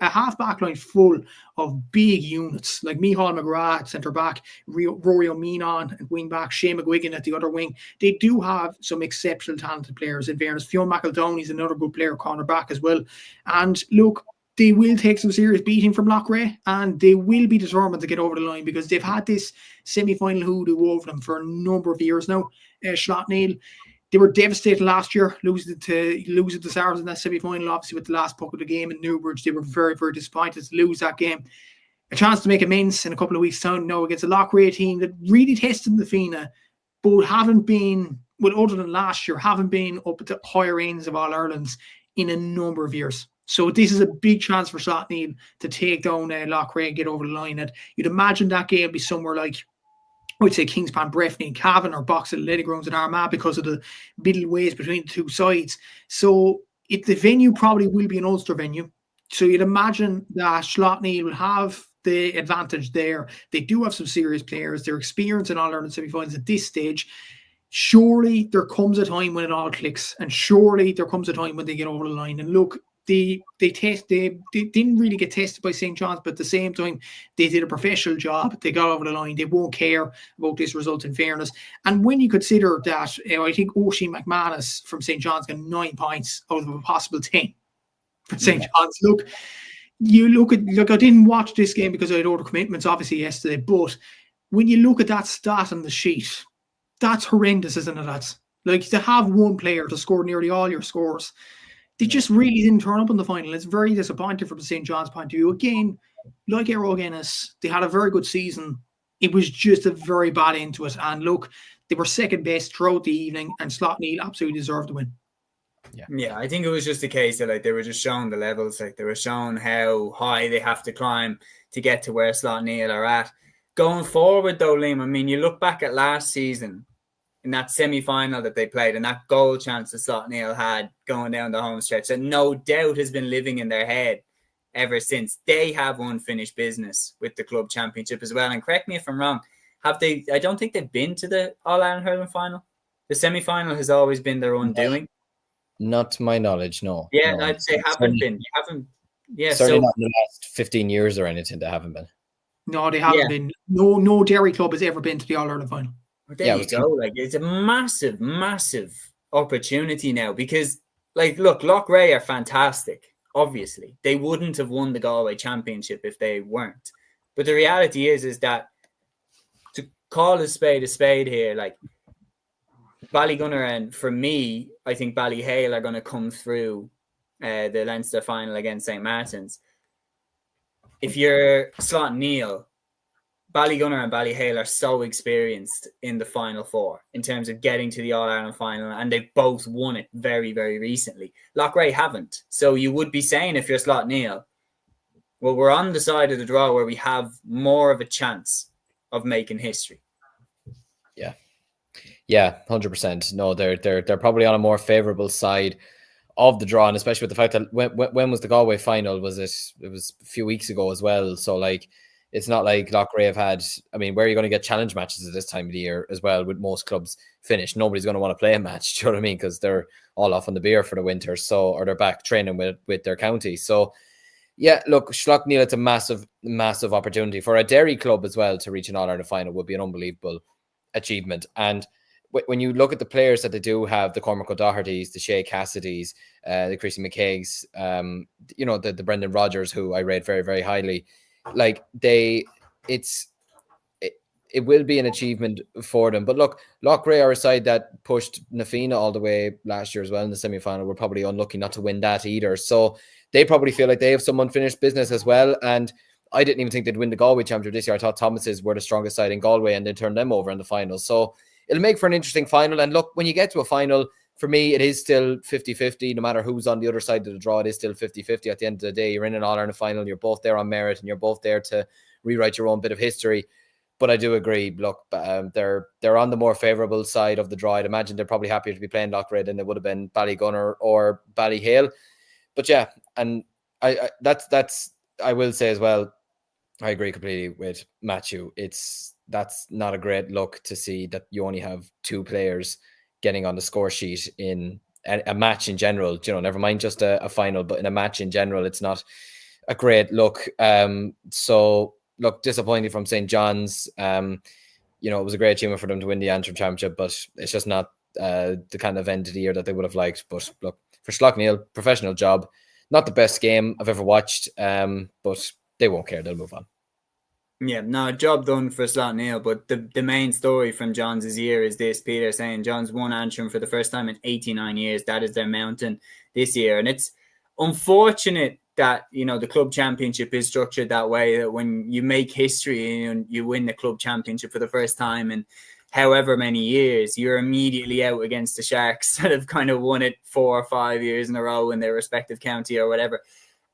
half-back line full of big units, like Micheál McGrath at centre-back, Rory O'Meanon at wing-back, Shane McGuigan at the other wing. They do have some exceptional talented players in fairness. Fionn McEldowney is another good player, corner-back as well. And look, they will take some serious beating from Loughgiel, and they will be determined to get over the line because they've had this semi-final hoodoo over them for a number of years now. Slaughtneil, they were devastated last year, losing to Saracens in that semi-final, obviously with the last puck of the game in Newbridge. They were very, very disappointed to lose that game. A chance to make amends in a couple of weeks' time now against a Loughgiel team that really tested the FINA, but haven't been, well, other than last year, haven't been up at the higher ends of All-Irelands in a number of years. So this is a big chance for Slaughtneil to take down Loughgiel and get over the line. And you'd imagine that game would be somewhere like would say Kingspan, Breffni and Cavan are boxed at the Lady Grounds in Armagh because of the middle ways between the two sides. So the venue probably will be an Ulster venue. So you'd imagine that Slaughtneil will have the advantage there. They do have some serious players. They're experienced in All-Ireland semi-finals at this stage. Surely there comes a time when it all clicks, and surely there comes a time when they get over the line. And look, they didn't really get tested by St. John's, but at the same time, they did a professional job. They got over the line. They won't care about this result, in fairness. And when you consider that, I think Oisin McManus from St. John's got 9 points out of a possible 10 for St. John's. Look, I didn't watch this game because I had other commitments, obviously, yesterday. But when you look at that stat on the sheet, that's horrendous, isn't it? That's like, to have one player to score nearly all your scores. They just really didn't turn up in the final. It's very disappointing from St. John's point of view. Again, like Aero Guinness, they had a very good season. It was just a very bad end to it. And look, they were second best throughout the evening, and Slaughtneil absolutely deserved the win. Yeah, I think it was just a case that, like, they were just showing the levels. Like, they were showing how high they have to climb to get to where Slaughtneil are at. Going forward, though, Liam, I mean, you look back at last season, in that semi-final that they played, and that goal chance that Slaughtneil had going down the home stretch, that no doubt has been living in their head ever since. They have unfinished business with the club championship as well. And correct me if I'm wrong, have they? I don't think they've been to the All-Ireland hurling final. The semi-final has always been their undoing. Not to my knowledge, no. Yeah, no. I'd say haven't been. You haven't. Yeah, certainly not in the last 15 years or anything. They haven't been. No, they haven't been. No dairy club has ever been to the All-Ireland final. There you go. Like, it's a massive, massive opportunity now, because, like, look, Loughgiel are fantastic. Obviously, they wouldn't have won the Galway Championship if they weren't. But the reality is that, to call a spade here, like, Ballygunner, and for me, I think Ballyhale are going to come through the Leinster final against St. Martin's. If you're Slaughtneil, Ballygunner and Ballyhale are so experienced in the Final Four in terms of getting to the All-Ireland final, and they've both won it very, very recently. Loughgiel haven't. So you would be saying, if you're Slaughtneil, well, we're on the side of the draw where we have more of a chance of making history. Yeah, 100%. No, they're probably on a more favourable side of the draw, and especially with the fact that when was the Galway final? It was a few weeks ago as well. So, like, it's not like Loughgiel have had, I mean, where are you going to get challenge matches at this time of the year as well, with most clubs finished? Nobody's going to want to play a match, do you know what I mean? Because they're all off on the beer for the winter, or they're back training with their county. So, yeah, look, Slaughtneil, it's a massive, massive opportunity for a dairy club as well to reach an All-Ireland final. Would be an unbelievable achievement. And when you look at the players that they do have, the Cormac O'Dohertys, the Shea Cassidys, the Chrissy McKaigs, the Brendan Rodgers, who I rate very, very highly, like, it will be an achievement for them. But look, Loughgiel are a side that pushed Nafina all the way last year as well in the semi-final. We're probably unlucky not to win that either. So they probably feel like they have some unfinished business as well. And I didn't even think they'd win the Galway Championship this year. I thought Thomas's were the strongest side in Galway, and they turned them over in the final. So it'll make for an interesting final. And look, when you get to a final, for me, it is still 50-50. No matter who's on the other side of the draw, it is still 50-50 at the end of the day. You're in an All-Ireland final. You're both there on merit, and you're both there to rewrite your own bit of history. But I do agree, look, they're on the more favourable side of the draw. I'd imagine they're probably happier to be playing Loughgiel than they would have been Ballygunner or Ballyhale. But yeah, and that's I will say as well, I agree completely with Matthew. That's not a great look to see that you only have 2 players getting on the score sheet in a match in general. You know, never mind just a final, but in a match in general, it's not a great look. So look, disappointing from St. John's. It was a great achievement for them to win the Antrim Championship, but it's just not the kind of end of the year that they would have liked. But look, for Slaughtneil, professional job. Not the best game I've ever watched, but they won't care. They'll move on. Yeah, no, job done for Slaughtneil. But the main story from John's year is this, Peter, saying John's won Antrim for the first time in 89 years. That is their mountain this year. And it's unfortunate that, the club championship is structured that way, that when you make history and you win the club championship for the first time in however many years, you're immediately out against the Sharks that have kind of won it 4 or 5 years in a row in their respective county or whatever.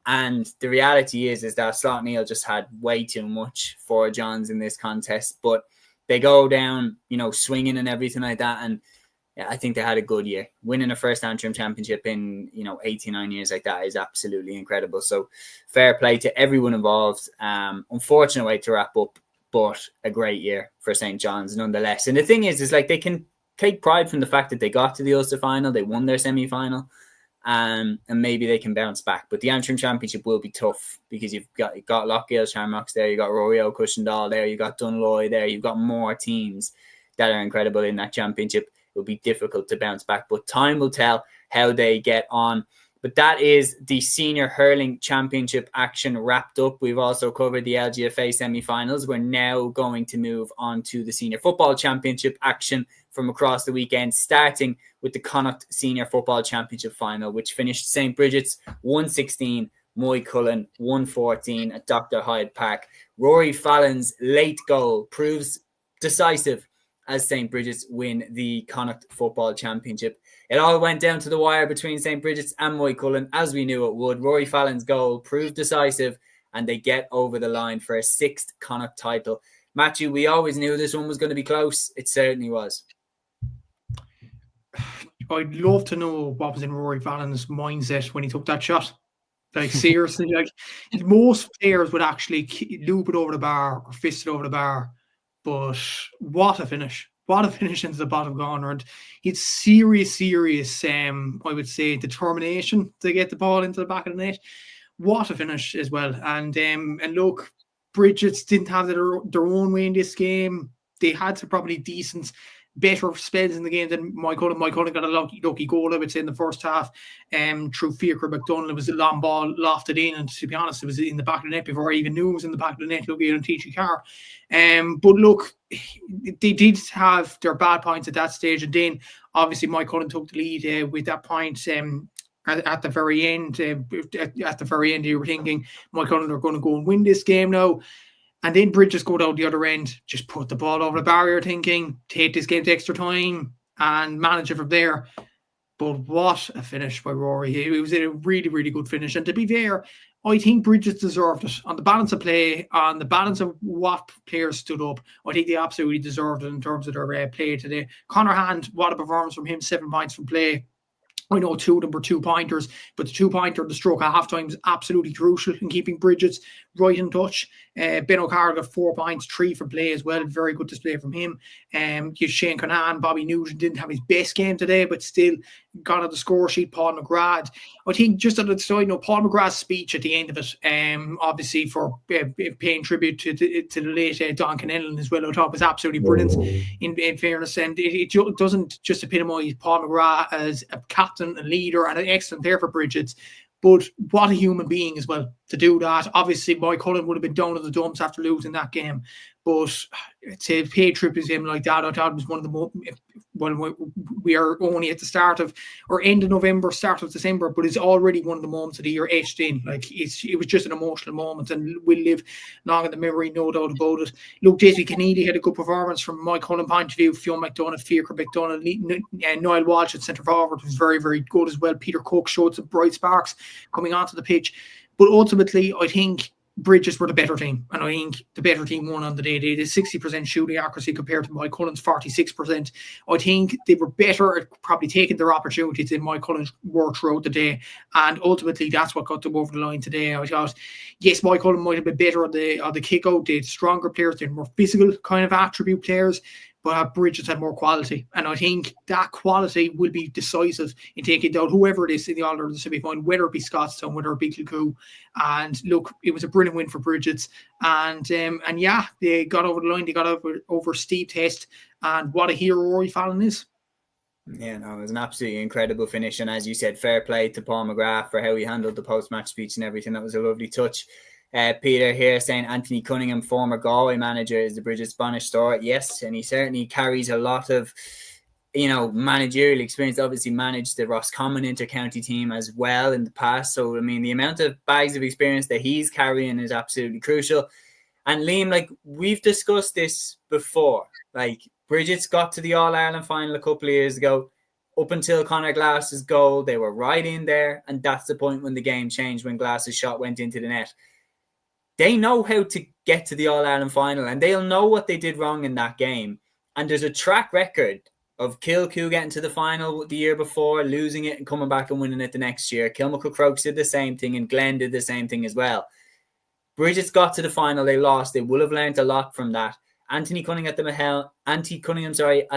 And the reality is that Slaughtneil just had way too much for Johns in this contest. But they go down, swinging and everything like that. And yeah, I think they had a good year. Winning a first Antrim championship in, 89 years like that is absolutely incredible. So fair play to everyone involved. Unfortunate way to wrap up, but a great year for St. John's nonetheless. And the thing is like they can take pride from the fact that they got to the Ulster final, they won their semi-final, and maybe they can bounce back. But the Antrim Championship will be tough because you've got Loughgiel, Shamrocks there, you got Rory O'Cushendall there, you got Dunloy there, you've got more teams that are incredible in that championship. It will be difficult to bounce back, but time will tell how they get on. But that is the Senior Hurling Championship action wrapped up. We've also covered the LGFA semi-finals. We're now going to move on to the Senior Football Championship action from across the weekend, starting with the Connacht Senior Football Championship final, which finished St. Brigid's 116, Moycullen 114 at Dr. Hyde Park. Rory Fallon's late goal proves decisive as St. Brigid's win the Connacht Football Championship. It all went down to the wire between St. Brigid's and Moycullen, as we knew it would. Rory Fallon's goal proved decisive, and they get over the line for a 6th Connacht title. Matthew, we always knew this one was going to be close. It certainly was. I'd love to know what was in Rory Fallon's mindset when he took that shot. Like, seriously, like most players would actually loop it over the bar or fist it over the bar. But what a finish. What a finish into the bottom corner. And it's serious, I would say, determination to get the ball into the back of the net. What a finish as well. And look, Brigids didn't have their own way in this game. They had some probably better spells in the game than Moycullen. Moycullen got a lucky goal, I would say, in the first half through Fiacre McDonald. It was a long ball lofted in, and to be honest, it was in the back of the net before I even knew it was in the back of the net. Loughgiel and T.G. Carr. But look, they did have their bad points at that stage, and then obviously Moycullen took the lead with that point at the very end. At the very end, you were thinking Moycullen are going to go and win this game now. And then Brigids go down the other end, just put the ball over the barrier, thinking, take this game to extra time and manage it from there. But what a finish by Rory. It was a really, really good finish. And to be fair, I think Brigids deserved it. On the balance of play, on the balance of what players stood up, I think they absolutely deserved it in terms of their play today. Conor Hand, what a performance from him, 7 points from play. I know 2 of them were 2-pointers, but the 2-pointer, the stroke at halftime is absolutely crucial in keeping Brigids right in touch. Ben O'Carroll got 4 points, 3 from play as well. Very good display from him. Shane Conan, Bobby Nugent didn't have his best game today, but still got on the score sheet. Paul McGrath. I think just on the side note, Paul McGrath's speech at the end of it, obviously for paying tribute to the late Don Kennellan as well, I thought was absolutely brilliant in fairness. And it doesn't just epitomise Paul McGrath as a captain, a leader, and an excellent player for Brigids, but what a human being as well to do that. Obviously, Moycullen would have been down to the dumps after losing that game, but to pay tribute to him like that, I thought it was one of the most. Well, we are only at the start of, or end of November, start of December, but it's already one of the moments of the year etched in. Like, it was just an emotional moment and will live long in the memory, no doubt about it. Look, J.C. Kennedy had a good performance from Moycullen point of view. Fionn McDonough, Fiacre McDonald, Niall Walsh at centre forward was very, very good as well. Peter Cook showed some bright sparks coming onto the pitch. But ultimately, I think Brigids were the better team, and I think the better team won on the day. They did 60% shooting accuracy compared to Moycullen's 46%. I think they were better at probably taking their opportunities than Moycullen were throughout the day, and ultimately that's what got them over the line today. I thought, yes, Moycullen might have been better on the kick-out. They had stronger players, they had more physical kind of attribute players, but Brigids had more quality, and I think that quality will be decisive in taking down whoever it is in the All Ireland semi-final, whether it be Scottstown, whether it be Kilkenny. And look, it was a brilliant win for Brigids, and yeah, they got over the line, they got over steep test, and what a hero Rory Fallon is. Yeah, no, it was an absolutely incredible finish, and as you said, fair play to Paul McGrath for how he handled the post-match speech and everything. That was a lovely touch. Peter here saying Anthony Cunningham, former Galway manager, is the Brigid Spanish star. Yes, and he certainly carries a lot of, managerial experience. Obviously managed the Roscommon inter-county team as well in the past. So, I mean, the amount of bags of experience that he's carrying is absolutely crucial. And Liam, like, we've discussed this before. Like, Brigid's got to the All-Ireland final a couple of years ago. Up until Conor Glass's goal, they were right in there. And that's the point when the game changed, when Glass's shot went into the net. they know how to get to the All-Ireland final, and they'll know what they did wrong in that game. And there's a track record of Kilkenny getting to the final the year before, losing it and coming back and winning it the next year. Kilmacud Crokes did the same thing, and Glen did the same thing as well. Brigids got to the final, they lost. They will have learned a lot from that. Anthony Cunningham at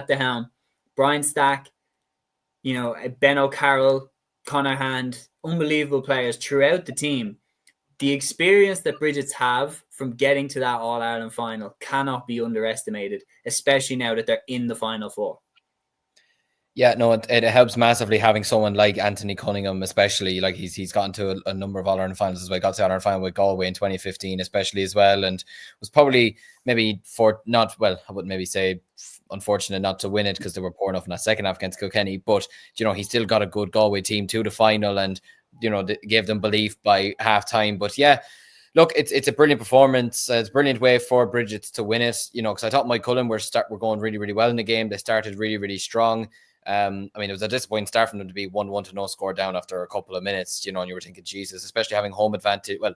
the helm. Brian Stack, Ben O'Carroll, Conor Hand, unbelievable players throughout the team. The experience that Brigids have from getting to that All-Ireland final cannot be underestimated, especially now that they're in the Final Four. Yeah, no, it helps massively having someone like Anthony Cunningham, especially. Like he's gotten to a number of All-Ireland finals as well. Got to the All-Ireland final with Galway in 2015, especially as well, and was probably maybe I wouldn't maybe say unfortunate not to win it because they were poor enough in that second half against Kilkenny. But he still got a good Galway team to the final, and gave them belief by half time. But yeah, look, it's a brilliant performance. It's a brilliant way for Brigids to win it. Because I thought Mike Cullen were going really, really well in the game. They started really, really strong. It was a disappointing start for them to be 1-1 to no score down after a couple of minutes, and you were thinking, Jesus, especially having home advantage. Well,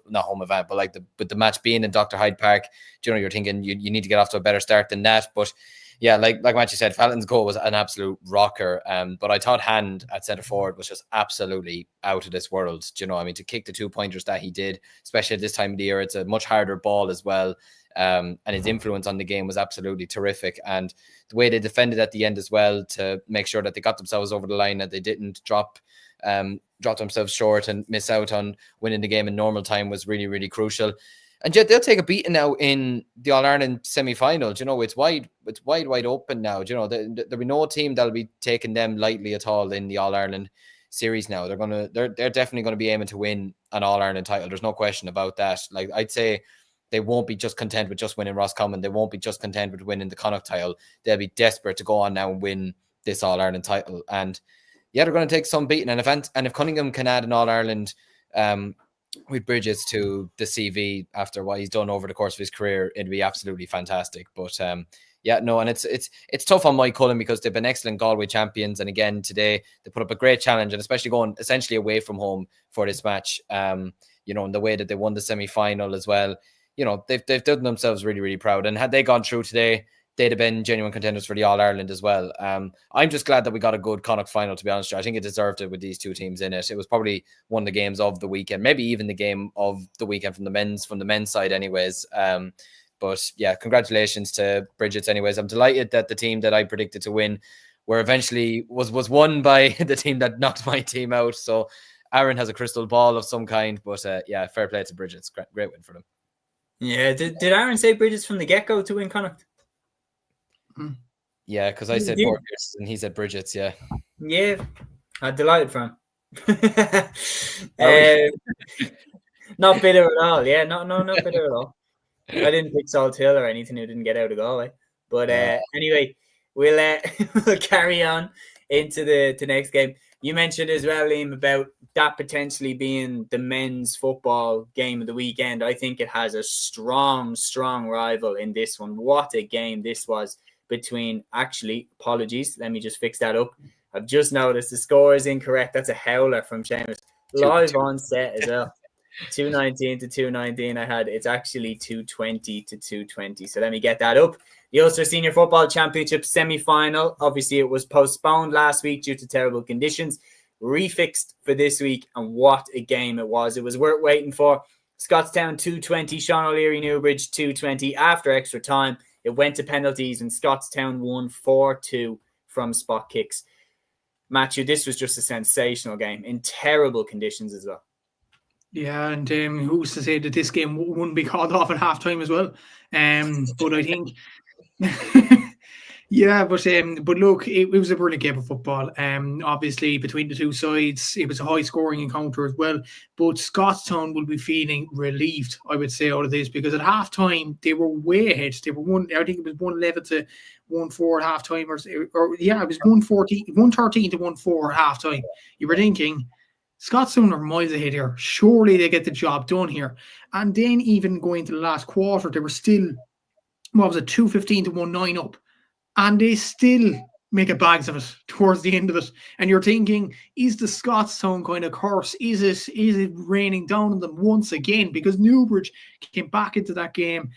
not home advantage, but the match being in Dr. Hyde Park, you're thinking you need to get off to a better start than that. But yeah, like Matthew said, Falton's goal was an absolute rocker. But I thought Hand at centre forward was just absolutely out of this world. To kick the 2-pointers that he did, especially at this time of the year, it's a much harder ball as well. And his influence on the game was absolutely terrific. And the way they defended at the end as well to make sure that they got themselves over the line, that they didn't drop themselves short and miss out on winning the game in normal time was really, really crucial. And yet they'll take a beating now in the All-Ireland semi-final. It's wide open now. There'll be no team that'll be taking them lightly at all in the All-Ireland series now. They're definitely going to be aiming to win an All-Ireland title. There's no question about that. Like, I'd say they won't be just content with just winning Roscommon. They won't be just content with winning the Connacht title. They'll be desperate to go on now and win this All-Ireland title. And yeah, they're going to take some beating. And if Cunningham can add an All-Ireland with Brigids to the CV after what he's done over the course of his career, it'd be absolutely fantastic. But and it's tough on Mike Cullen because they've been excellent Galway champions, and again today they put up a great challenge, and especially going essentially away from home for this match. In the way that they won the semi-final as well. They've done themselves really, really proud, and had they gone through today, they'd have been genuine contenders for the All-Ireland as well. I'm just glad that we got a good Connacht final, to be honest. I think it deserved it with these two teams in it. It was probably one of the games of the weekend, maybe even the game of the weekend from the men's side anyways. But yeah, congratulations to Brigids anyways. I'm delighted that the team that I predicted to win was won by the team that knocked my team out. So Aaron has a crystal ball of some kind, but fair play to Brigids. Great win for them. Yeah, did Aaron say Brigids from the get-go to win Connacht? Yeah, because I said Borgers and he said Brigids, yeah. Yeah, I'm delighted for him. Not bitter at all, yeah, not bitter at all. I didn't pick Salt Hill or anything who didn't get out of Galway. But anyway, we'll carry on into the next game. You mentioned as well, Liam, about that potentially being the men's football game of the weekend. I think it has a strong rival in this one. What a game this was between, apologies, let me just fix that up. I've just noticed the score is incorrect. That's a howler from Seamus. Live on set as well. 219 to 219 I had. It's actually 220 to 220. So let me get that up. The Ulster Senior Football Championship semi-final. Obviously, it was postponed last week due to terrible conditions. Refixed for this week, and what a game it was. It was worth waiting for. Scottstown 220, Sean O'Leary Newbridge 220 after extra time. It went to penalties, and Scottstown won 4-2 from spot kicks. Matthew, this was just a sensational game in terrible conditions as well. Yeah, and who's to say that this game wouldn't be called off at halftime as well? But I think, yeah, but look, it was a brilliant game of football. Obviously, between the two sides, it was a high-scoring encounter as well. But Scottstown will be feeling relieved, I would say, out of this, because at halftime they were way ahead. They were I think it was 111 to 1-4 at halftime, or it was 113 to 1-4 at halftime. You were thinking, Scottstown are miles ahead here. Surely they get the job done here. And then even going to the last quarter, they were still, 215 to 1-9 up. And they still making bags of it towards the end of it. And you're thinking, is the Scottstown kind of curse? Is it raining down on them once again? Because Newbridge came back into that game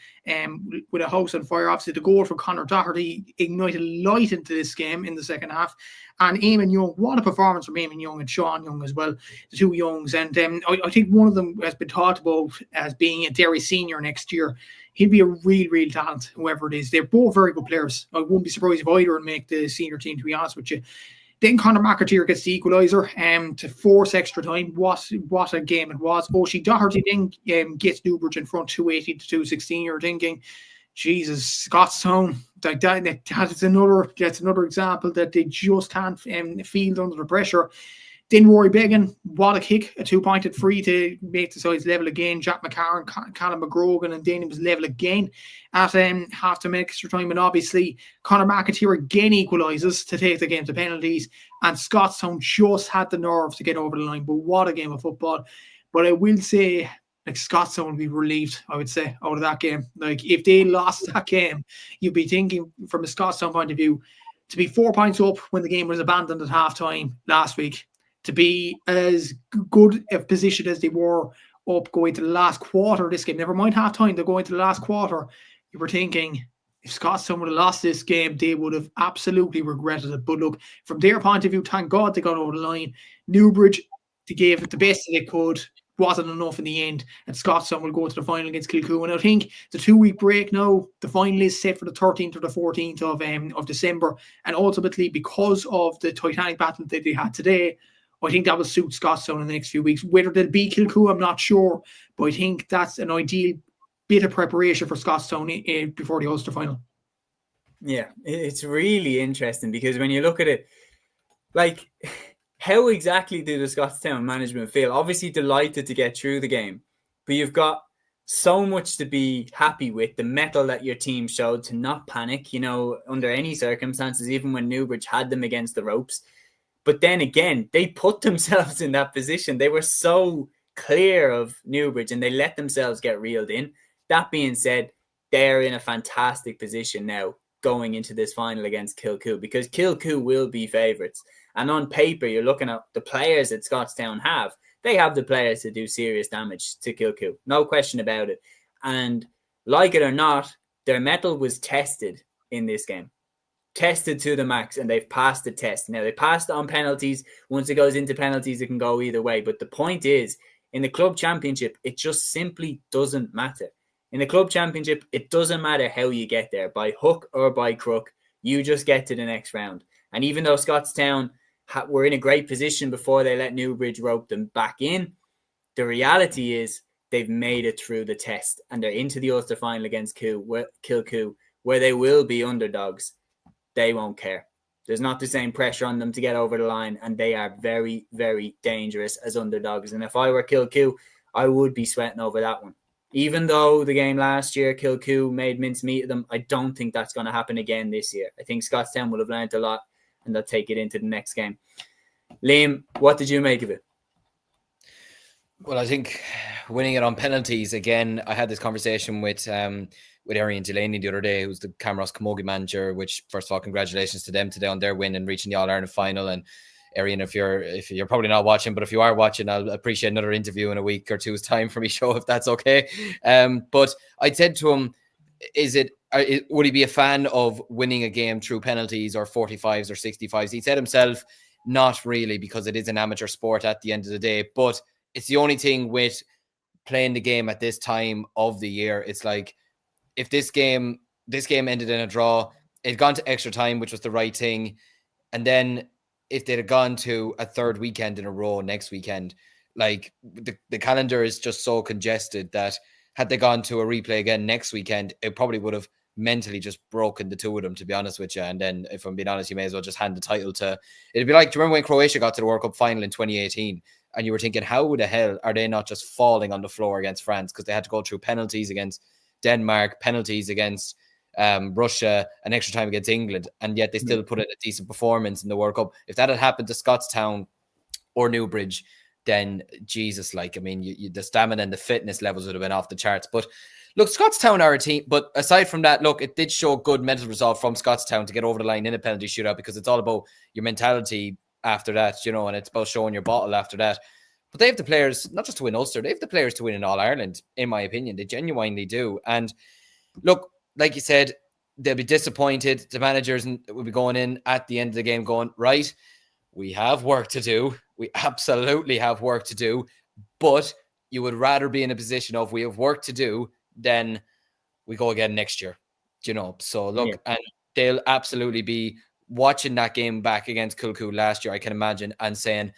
with a house on fire. Obviously, the goal from Conor Doherty ignited light into this game in the second half. And Eamon Young, what a performance from Eamon Young and Sean Young as well, the two Youngs. And I think one of them has been talked about as being a Derry senior next year. He'll be a real talent, whoever it is. They're both very good players. I wouldn't be surprised if either would make the senior team, to be honest with you. Then Conor McAteer gets the equaliser to force extra time. What a game it was. Oshie Doherty then gets Newbridge in front 218 to 216. You're thinking, Jesus, Scottstown, like that's another example that they just can't field under the pressure. Then Rory Began, what a kick, a 2-pointed free to make the sides level again. Jack McCarron, Callum McGrogan, and then it was level again at half time extra time. And obviously, Conor McAteer again equalises to take the game to penalties. And Scottstown just had the nerve to get over the line. But what a game of football. But I will say, like, Scottstown will be relieved, I would say, out of that game. Like, if they lost that game, you'd be thinking, from a Scottstown point of view, to be 4 points up when the game was abandoned at half time last week, to be as good a position as they were up going to the last quarter of this game. Never mind half time, they're going to the last quarter. You were thinking, if Scottstown would have lost this game, they would have absolutely regretted it. But look, from their point of view, thank God they got over the line. Newbridge, they gave it the best that they could. Wasn't enough in the end. And Scottstown will go to the final against Kilkenny. And I think the 2-week break now, the final is set for the 13th or the 14th of December. And ultimately, because of the Titanic battle that they had today, I think that will suit Scottstown in the next few weeks. Whether they'll beat Kilkenny, I'm not sure. But I think that's an ideal bit of preparation for Scottstown before the Ulster final. Yeah, it's really interesting because when you look at it, like, how exactly do the Scottstown management feel? Obviously delighted to get through the game, but you've got so much to be happy with. The mettle that your team showed to not panic, under any circumstances, even when Newbridge had them against the ropes. But then again, they put themselves in that position. They were so clear of Newbridge and they let themselves get reeled in. That being said, they're in a fantastic position now going into this final against Kilkenny, because Kilkenny will be favourites. And on paper, you're looking at the players that Scottstown have. They have the players to do serious damage to Kilkenny. No question about it. And like it or not, their mettle was tested in this game. Tested to the max, and they've passed the test. Now, they passed on penalties. Once it goes into penalties, it can go either way. But the point is, in the club championship, it just simply doesn't matter. In the club championship, it doesn't matter how you get there, by hook or by crook. You just get to the next round. And even though Scottstown were in a great position before they let Newbridge rope them back in, the reality is they've made it through the test, and they're into the Ulster final against Kilkenny, where they will be underdogs. They won't care. There's not the same pressure on them to get over the line, and they are very, very dangerous as underdogs. And if I were Kilkenny, I would be sweating over that one. Even though the game last year, Kilkenny made mincemeat of them, I don't think that's going to happen again this year. I think Scottstown will have learned a lot, and they'll take it into the next game. Liam, what did you make of it? Well, I think winning it on penalties, again, I had this conversation with Arian Delaney the other day, who's the Shamrocks Camogie manager, which, first of all, congratulations to them today on their win and reaching the All-Ireland final. And Arian, if you're probably not watching, but if you are watching, I'll appreciate another interview in a week or two's time for me show, if that's okay. But I said to him, would he be a fan of winning a game through penalties or 45s or 65s? He said himself, not really, because it is an amateur sport at the end of the day. But it's the only thing with playing the game at this time of the year. It's like, if this game ended in a draw, it had gone to extra time, which was the right thing. And then if they'd have gone to a third weekend in a row next weekend, like the calendar is just so congested that had they gone to a replay again next weekend, it probably would have mentally just broken the two of them, to be honest with you. And then, if I'm being honest, you may as well just hand the title to... It'd be like, do you remember when Croatia got to the World Cup final in 2018? And you were thinking, how the hell are they not just falling on the floor against France? Because they had to go through penalties against Denmark, penalties against Russia, and extra time against England, and yet they still put in a decent performance in the World Cup. If that had happened to Scottstown or Newbridge, then Jesus, the stamina and the fitness levels would have been off the charts. But look, Scottstown are a team, but aside from that, look, it did show good mental resolve from Scottstown to get over the line in a penalty shootout, because it's all about your mentality after that, and it's about showing your bottle after that. But they have the players, not just to win Ulster, they have the players to win in All-Ireland, in my opinion. They genuinely do. And look, like you said, they'll be disappointed. The managers will be going in at the end of the game going, right, we have work to do. We absolutely have work to do. But you would rather be in a position of we have work to do than we go again next year. So look, and they'll absolutely be watching that game back against Kilkenny last year, I can imagine, and saying,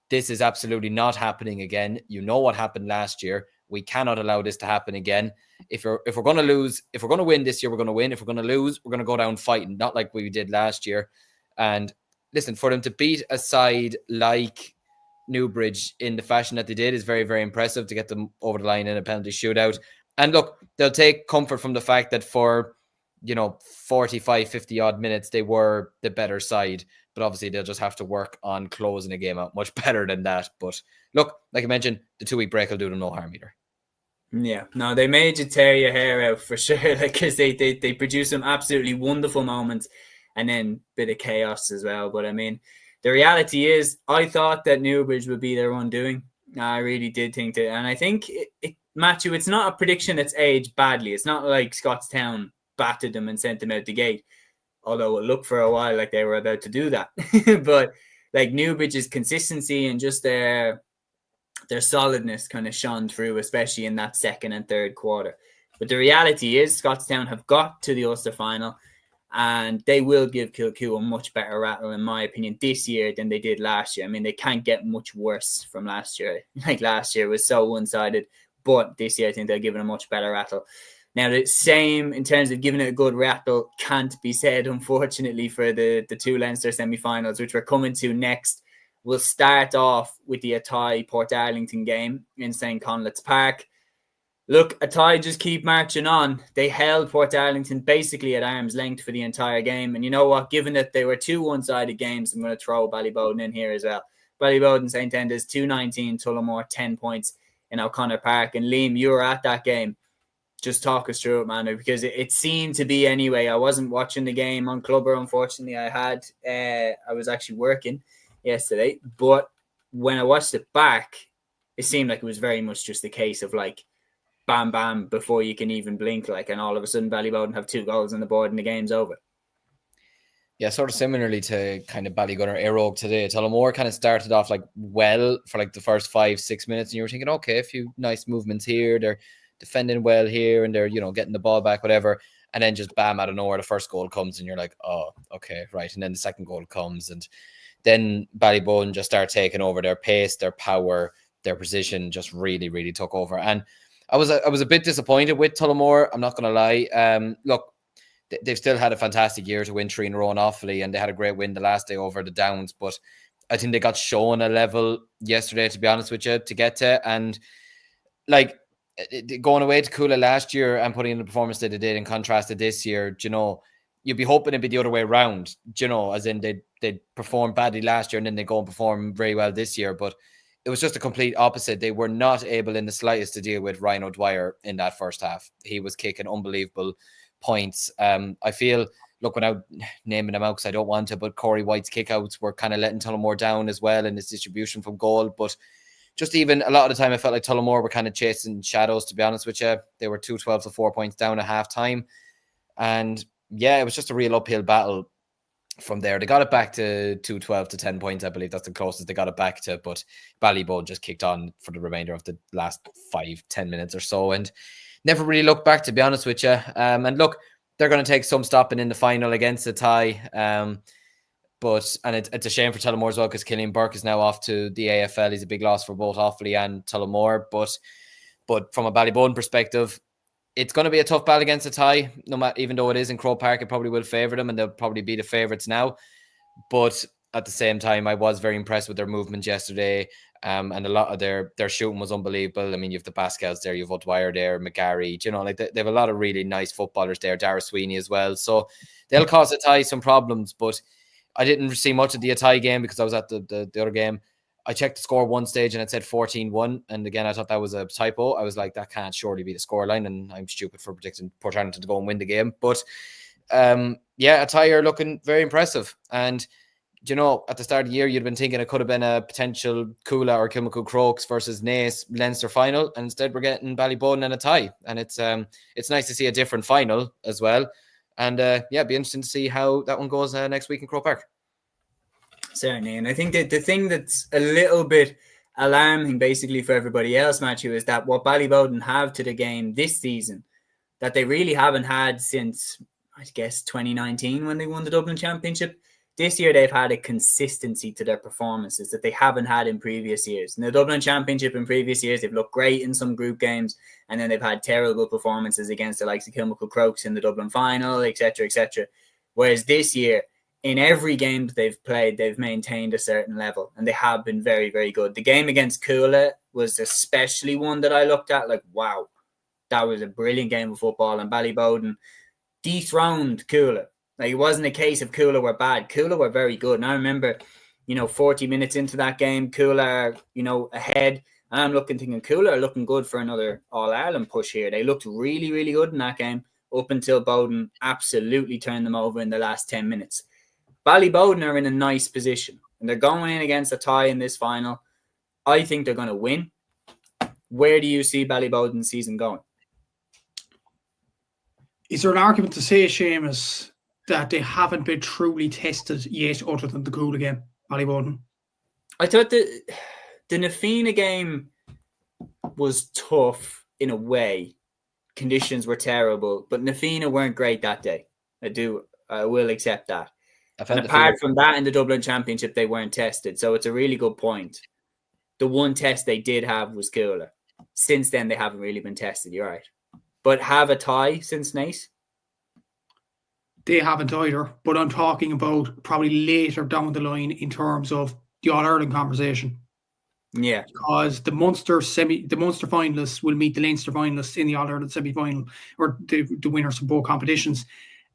this is absolutely not happening again. You know what happened last year. We cannot allow this to happen again. If we're going to lose, if we're going to win this year, we're going to win. If we're going to lose, we're going to go down fighting, not like we did last year. And listen, for them to beat a side like Newbridge in the fashion that they did is very, very impressive, to get them over the line in a penalty shootout. And look, they'll take comfort from the fact that for 45, 50 odd minutes, they were the better side. But obviously, they'll just have to work on closing the game out much better than that. But look, like I mentioned, the 2-week break will do them no harm either. Yeah, no, they made you tear your hair out for sure, because they produce some absolutely wonderful moments, and then a bit of chaos as well. But I mean, the reality is, I thought that Newbridge would be their undoing. I really did think that. And I think, Matthew, it's not a prediction that's aged badly. It's not like Scottstown battered them and sent them out the gate, although it looked for a while like they were about to do that. But like Newbridge's consistency and just their solidness kind of shone through, especially in that second and third quarter. But the reality is, Scottstown have got to the Ulster final, and they will give Kilkenny a much better rattle, in my opinion, this year than they did last year. I mean, they can't get much worse from last year. Like last year was so one-sided, but this year I think they'll give it a much better rattle. Now, the same in terms of giving it a good rattle can't be said, unfortunately, for the two Leinster semi-finals, which we're coming to next. We'll start off with the Athy Portarlington game in St. Conleth's Park. Look, Athy just keep marching on. They held Portarlington basically at arm's length for the entire game. And you know what? Given that they were two one-sided games, I'm going to throw Ballyboden in here as well. Ballyboden St. Enda's 2-19, Tullamore 10 points in O'Connor Park. And Liam, you were at that game. Just talk us through it, man, because it seemed to be anyway. I wasn't watching the game on Clubber, unfortunately. I was actually working yesterday, but when I watched it back, it seemed like it was very much just a case of like bam bam before you can even blink, like, and all of a sudden Ballyboden have 2 goals on the board and the game's over. Yeah, sort of similarly to kind of Ballygunner Aerogue today. Tullamore kind of started off like well for like the first 5-6 minutes, and you were thinking, okay, a few nice movements here, they're defending well here, and they're getting the ball back, whatever. And then just bam, out of nowhere, the first goal comes, and you're like, oh, okay, right. And then the second goal comes, and then Ballyboden just start taking over. Their pace, their power, their position just really, really took over. And I was a bit disappointed with Tullamore, I'm not going to lie. Look, they've still had a fantastic year to win 3 in a row in Offaly, and they had a great win the last day over the Downs. But I think they got shown a level yesterday, to be honest with you, to get to. And like, going away to Cúilín last year and putting in the performance that they did in contrast to this year, you'd be hoping it'd be the other way around, as in they'd perform badly last year and then they go and perform very well this year. But it was just a complete opposite. They were not able in the slightest to deal with Ryan O'Dwyer in that first half. He was kicking unbelievable points. I feel, look, without naming them out because I don't want to, but Corey White's kickouts were kind of letting Tullamore down as well in his distribution from goal. But just even a lot of the time, I felt like Tullamore were kind of chasing shadows, to be honest with you. They were 2-12 to 4 points down at half time. And yeah, it was just a real uphill battle from there. They got it back to 2-12 to 10 points, I believe. That's the closest they got it back to. But Ballyboden just kicked on for the remainder of the last 5-10 minutes or so and never really looked back, to be honest with you. And look, they're going to take some stopping in the final against the tie. But it's a shame for Tullamore as well, because Killian Burke is now off to the AFL. He's a big loss for both Offaly and Tullamore. But from a Ballyboden perspective, it's going to be a tough battle against a tie. No matter, even though it is in Croke Park, it probably will favour them, and they'll probably be the favourites now. But at the same time, I was very impressed with their movement yesterday, and a lot of their shooting was unbelievable. I mean, you have the Pascals there, you have O'Dwyer there, McGarry. Like they have a lot of really nice footballers there. Dara Sweeney as well. So they'll cause a tie some problems, but I didn't see much of the Athy game because I was at the other game. I checked the score one stage and it said 14-1. And again, I thought that was a typo. I was like, that can't surely be the scoreline. And I'm stupid for predicting Port Arlington to go and win the game. But yeah, Athy looking very impressive. And, you know, at the start of the year, you'd been thinking it could have been a potential Cúilín or Kilmacud Crokes versus Naas Leinster final. And instead we're getting Ballygunner and Athy. And it's nice to see a different final as well. And yeah, be interesting to see how that one goes next week in Croke Park. Certainly. And I think that the thing that's a little bit alarming basically for everybody else, Matthew, is that what Ballyboden have to the game this season that they really haven't had since, I guess, 2019 when they won the Dublin Championship. This year they've had a consistency to their performances that they haven't had in previous years. In the Dublin Championship in previous years, they've looked great in some group games, and then they've had terrible performances against the likes of Kilmacud Crokes in the Dublin final, etc., etc. Whereas this year, in every game that they've played, they've maintained a certain level, and they have been very, very good. The game against Cúilín was especially one that I looked at like, wow, that was a brilliant game of football, and Ballyboden dethroned Cúilín. Like, it wasn't a case of Cúilín were bad. Cúilín were very good. And I remember, 40 minutes into that game, Cúilín are, ahead. And I'm thinking Cúilín are looking good for another All-Ireland push here. They looked really, really good in that game up until Bowden absolutely turned them over in the last 10 minutes. Ballyboden are in a nice position. And they're going in against Athy in this final. I think they're going to win. Where do you see Ballyboden's season going? Is there an argument to say, Seamus, that they haven't been truly tested yet other than the Cúilín game, Ballyboden? I thought the Nafina game was tough in a way. Conditions were terrible, but Nafina weren't great that day. I will accept that. And apart from that, in the Dublin Championship, they weren't tested. So it's a really good point. The one test they did have was Cúilín. Since then, they haven't really been tested. You're right. But have a tie since Naas? They haven't either, but I'm talking about probably later down the line in terms of the All-Ireland conversation. Yeah. Because the Munster finalists will meet the Leinster finalists in the All-Ireland semi-final, or the winners of both competitions.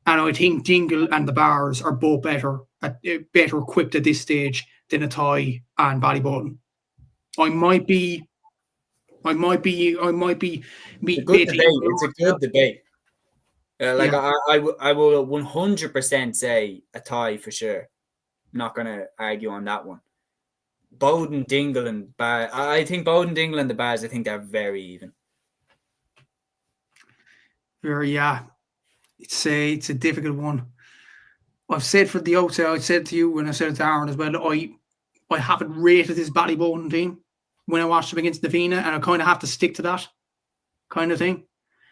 And I think Dingle and the Bars are both better equipped at this stage than Athy and Ballyboden. I might be. It's a good debate. It's a good debate. I will 100% say Athy for sure. I'm not going to argue on that one. Bowden, Dingle, and Bars. I think Bowden, Dingle, and the Bars, I think they're very even. Yeah. It's a difficult one. I've said for the outset, I said to you and I said it to Aaron as well, I haven't rated this Ballyboden team when I watched them against Nafina, and I kind of have to stick to that kind of thing.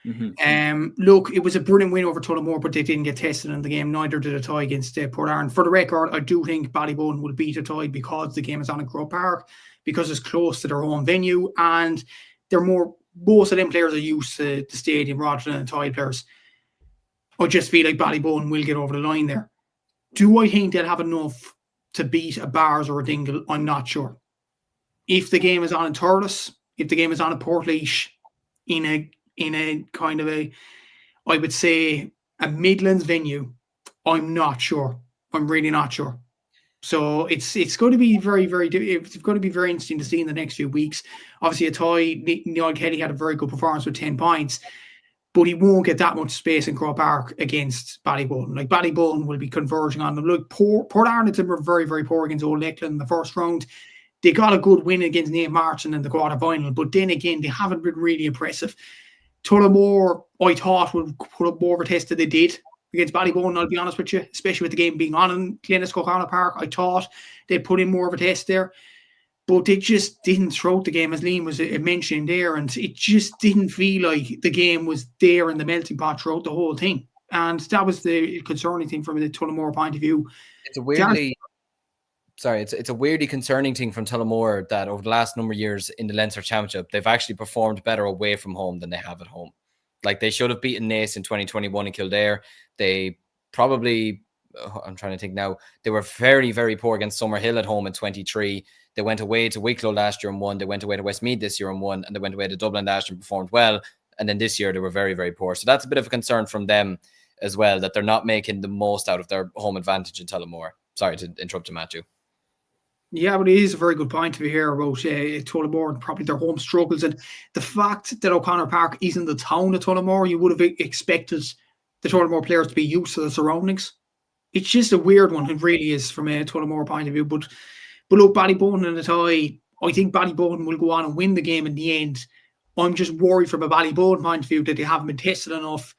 Mm-hmm. Look, it was a brilliant win over Tullamore, but they didn't get tested in the game. Neither did Athy against Port Arlington. For the record, I do think Ballyboden will beat Athy because the game is on in Croke Park, because it's close to their home venue, and most of them players are used to the stadium rather than Athy players. I just feel like Ballyboden will get over the line there. Do I think they'll have enough to beat a Bars or a Dingle? I'm not sure. If the game is on in Thurles, if the game is on in Portlaoise, in a kind of I would say a Midlands venue, I'm not sure. I'm really not sure. So it's going to be it's going to be very interesting to see in the next few weeks. Obviously, Athy, Niall Kelly had a very good performance with 10 points. But he won't get that much space in Croke Park against Ballyboden. Like, Ballyboden will be converging on them. Look, Port Arlington were very, very poor against Old Leckland in the first round. They got a good win against Naomh Martin in the quarter-final, but then again, they haven't been really impressive. Tullamore, I thought, would put up more of a test than they did against Ballyboden, I'll be honest with you, especially with the game being on in Glennis O'Connell Park. I thought they'd put in more of a test there. But they just didn't throw the game, as Liam was mentioning there, and it just didn't feel like the game was there in the melting pot throughout the whole thing. And that was the concerning thing from the Tullamore point of view. It's a weirdly concerning thing from Tullamore that over the last number of years in the Leinster Championship, they've actually performed better away from home than they have at home. Like, they should have beaten Naas in 2021 in Kildare. They probably, I'm trying to think now, they were very, very poor against Summerhill at home in 23. They went away to Wicklow last year and won. They went away to Westmeath this year and won. And they went away to Dublin last year and performed well. And then this year they were very, very poor. So that's a bit of a concern from them as well, that they're not making the most out of their home advantage in Tullamore. Sorry to interrupt you, Matthew. Yeah, but it is a very good point to be here about Tullamore and probably their home struggles. And the fact that O'Connor Park isn't the town of Tullamore, you would have expected the Tullamore players to be used to the surroundings. It's just a weird one. It really is from a Tullamore point of view. But look, Ballyboden and the tie, I think Ballyboden will go on and win the game in the end. I'm just worried from a Ballyboden point of view that they haven't been tested enough.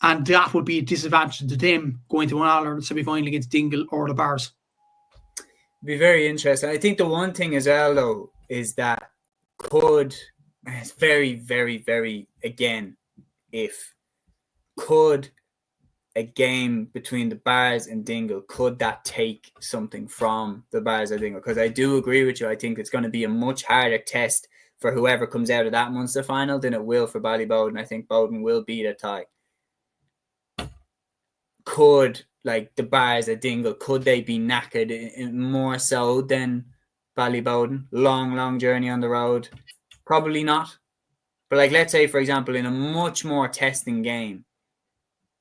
And that would be a disadvantage to them going to an All-Ireland semi-final against Dingle or the Bars. Be very interesting. I think the one thing as well, though, is that it's very, very, very, again, could a game between the Bars and Dingle, could that take something from the Bars or Dingle? Because I do agree with you. I think it's going to be a much harder test for whoever comes out of that Munster final than it will for Ballyboden. I think Bowden will beat a tie. Could the Bars at Dingle, could they be knackered more so than Ballyboden? Long journey on the road? Probably not. But let's say, for example, in a much more testing game,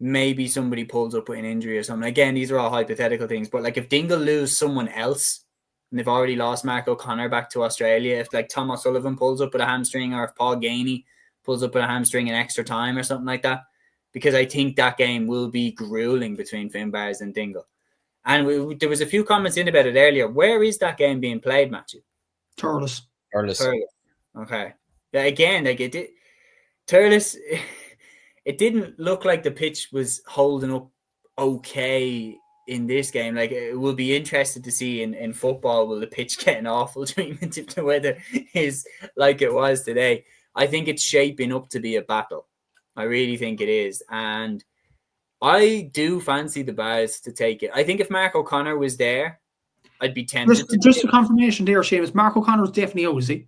maybe somebody pulls up with an injury or something. Again, these are all hypothetical things. But if Dingle lose someone else, and they've already lost Mark O'Connor back to Australia, if Tom O'Sullivan pulls up with a hamstring, or if Paul Gainey pulls up with a hamstring in extra time or something like that, because I think that game will be grueling between Finbarrs and Dingle. And there was a few comments in about it earlier. Where is that game being played, Matthew? Thurles. Okay. Yeah, again, Thurles, it didn't look like the pitch was holding up okay in this game. It will be interested to see in football, will the pitch get an awful treatment if the weather is like it was today? I think it's shaping up to be a battle. I really think it is. And I do fancy the Bars to take it. I think if Mark O'Connor was there, I'd be tempted. Just a confirmation there, Seamus. Mark O'Connor's definitely out, is he?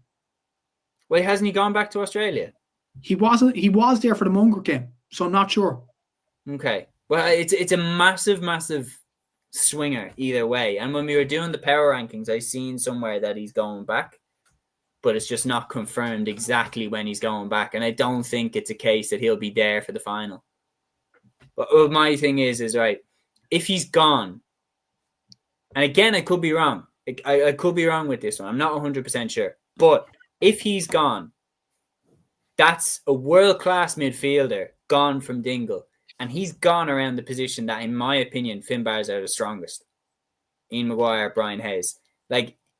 Well, hasn't he gone back to Australia? He wasn't. He was there for the Munster game, so I'm not sure. Okay. Well, it's a massive swinger either way. And when we were doing the power rankings, I seen somewhere that he's going back, but it's just not confirmed exactly when he's going back. And I don't think it's a case that he'll be there for the final. But my thing is right, if he's gone, and again, I could be wrong. I could be wrong with this one. I'm not 100% sure. But if he's gone, that's a world-class midfielder gone from Dingle. And he's gone around the position that, in my opinion, Finbarrs are the strongest. Ian Maguire, Brian Hayes.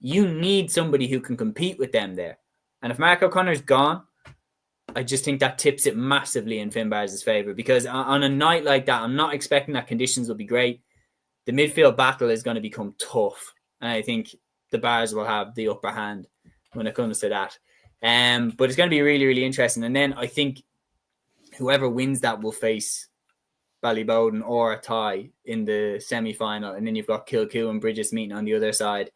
You need somebody who can compete with them there. And if Mark O'Connor's gone, I just think that tips it massively in Finbarrs' favour. Because on a night like that, I'm not expecting that conditions will be great. The midfield battle is going to become tough. And I think the Bars will have the upper hand when it comes to that. But it's going to be really, really interesting. And then I think whoever wins that will face Ballyboden or a tie in the semi-final. And then you've got Kilkenny and Brigids meeting on the other side.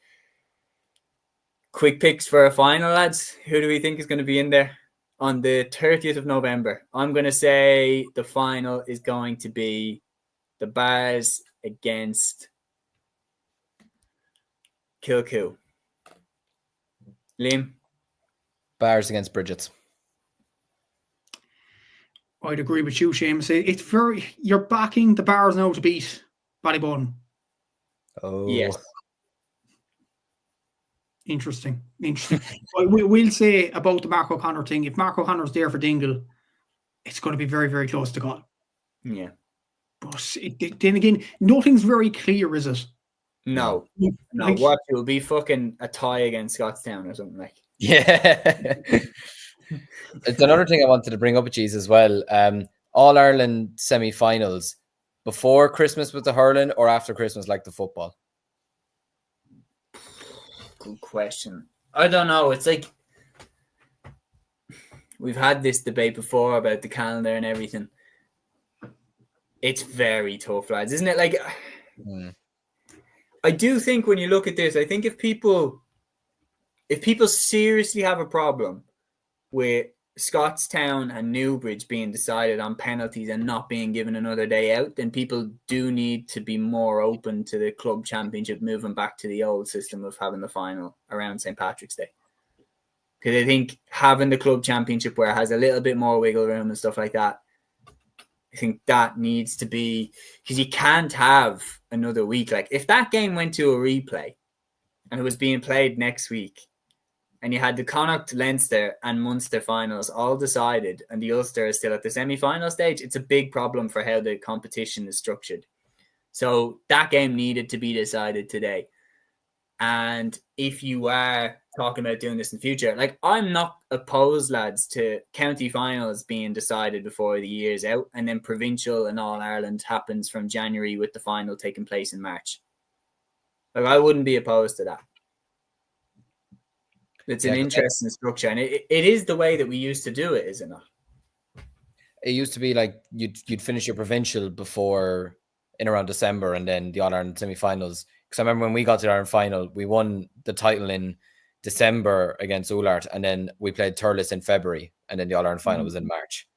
Quick picks for a final, lads. Who do we think is going to be in there on the 30th of November? I'm going to say the final is going to be the Bars against Kilkenny. Liam? Bars against Brigids. I'd agree with you, Seamus. It's you're backing the Bars now to beat Ballyboden. Oh yes. Interesting. We'll say about the Mark O'Connor thing. If Mark O'Connor's there for Dingle, it's going to be very, very close to call. Yeah. But then again, nothing's very clear, is it? No. What? It will be fucking a tie against Scottstown or something like. Yeah. It's another thing I wanted to bring up with you as well. All Ireland semi-finals before Christmas with the hurling or after Christmas like the football? Good question. I don't know. It's we've had this debate before about the calendar and everything. It's very tough, lads, isn't it? I do think when you look at this, I think if people seriously have a problem with Scottstown and Newbridge being decided on penalties and not being given another day out, then people do need to be more open to the club championship moving back to the old system of having the final around St. Patrick's Day. Because I think having the club championship where it has a little bit more wiggle room and stuff like that, I think that needs to be, because you can't have another week. If that game went to a replay and it was being played next week, and you had the Connacht, Leinster and Munster finals all decided, and the Ulster is still at the semi-final stage, it's a big problem for how the competition is structured. So that game needed to be decided today. And if you are talking about doing this in the future, like, I'm not opposed, lads, to county finals being decided before the year's out, and then provincial and All-Ireland happens from January with the final taking place in March. Like, I wouldn't be opposed to that. It's an interesting structure, and it is the way that we used to do it, isn't it? It used to be like you'd finish your provincial before in around December, and then the All-Ireland semi-finals. Because I remember when we got to the Ireland final, we won the title in December against Ullart, and then we played Thurles in February, and then the All-Ireland final was in March.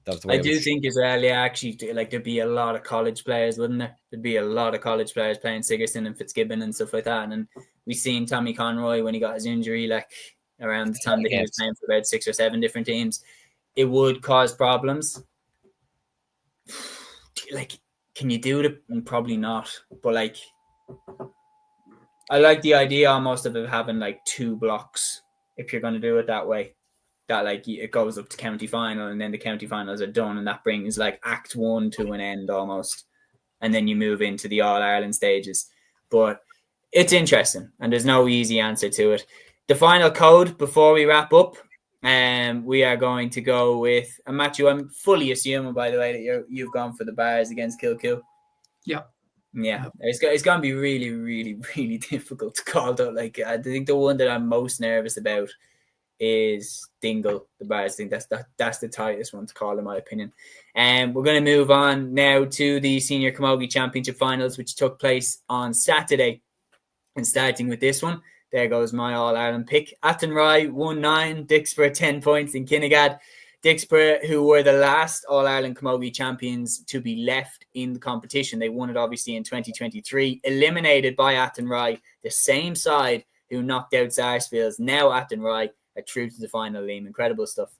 That was the way I do think as well, yeah, actually, like, there'd be a lot of college players, wouldn't there? There'd be a lot of college players playing Sigerson and Fitzgibbon and stuff like that. And we seen Tommy Conroy when he got his injury, like, around the time that he was playing for about 6 or 7 different teams. It would cause problems. Like, can you do it? Probably not. But, like, I like the idea almost of it having, like, 2 blocks, if you're going to do it that way. That, like, it goes up to county final, and then the county finals are done, and that brings, like, Act 1 to an end almost. And then you move into the All-Ireland stages. But it's interesting, and there's no easy answer to it. The final code before we wrap up, we are going to go with, and Matthew, I'm fully assuming, by the way, that you've gone for the Bars against Kilkenny. Yeah. Yeah, it's going to be really, really, really difficult to call, though. Like, I think the one that I'm most nervous about is Dingle, the Bars. I think that's the tightest one to call, in my opinion. And we're going to move on now to the Senior Camogie Championship Finals, which took place on Saturday. And starting with this one, there goes my All-Ireland pick. Athenry 1-9, Dicksboro 10 points in Kinnegad. Dicksboro, who were the last All-Ireland Camogie champions to be left in the competition. They won it, obviously, in 2023. Eliminated by Athenry, the same side who knocked out Sarsfields. Now Athenry are through to the final, Liam. Incredible stuff.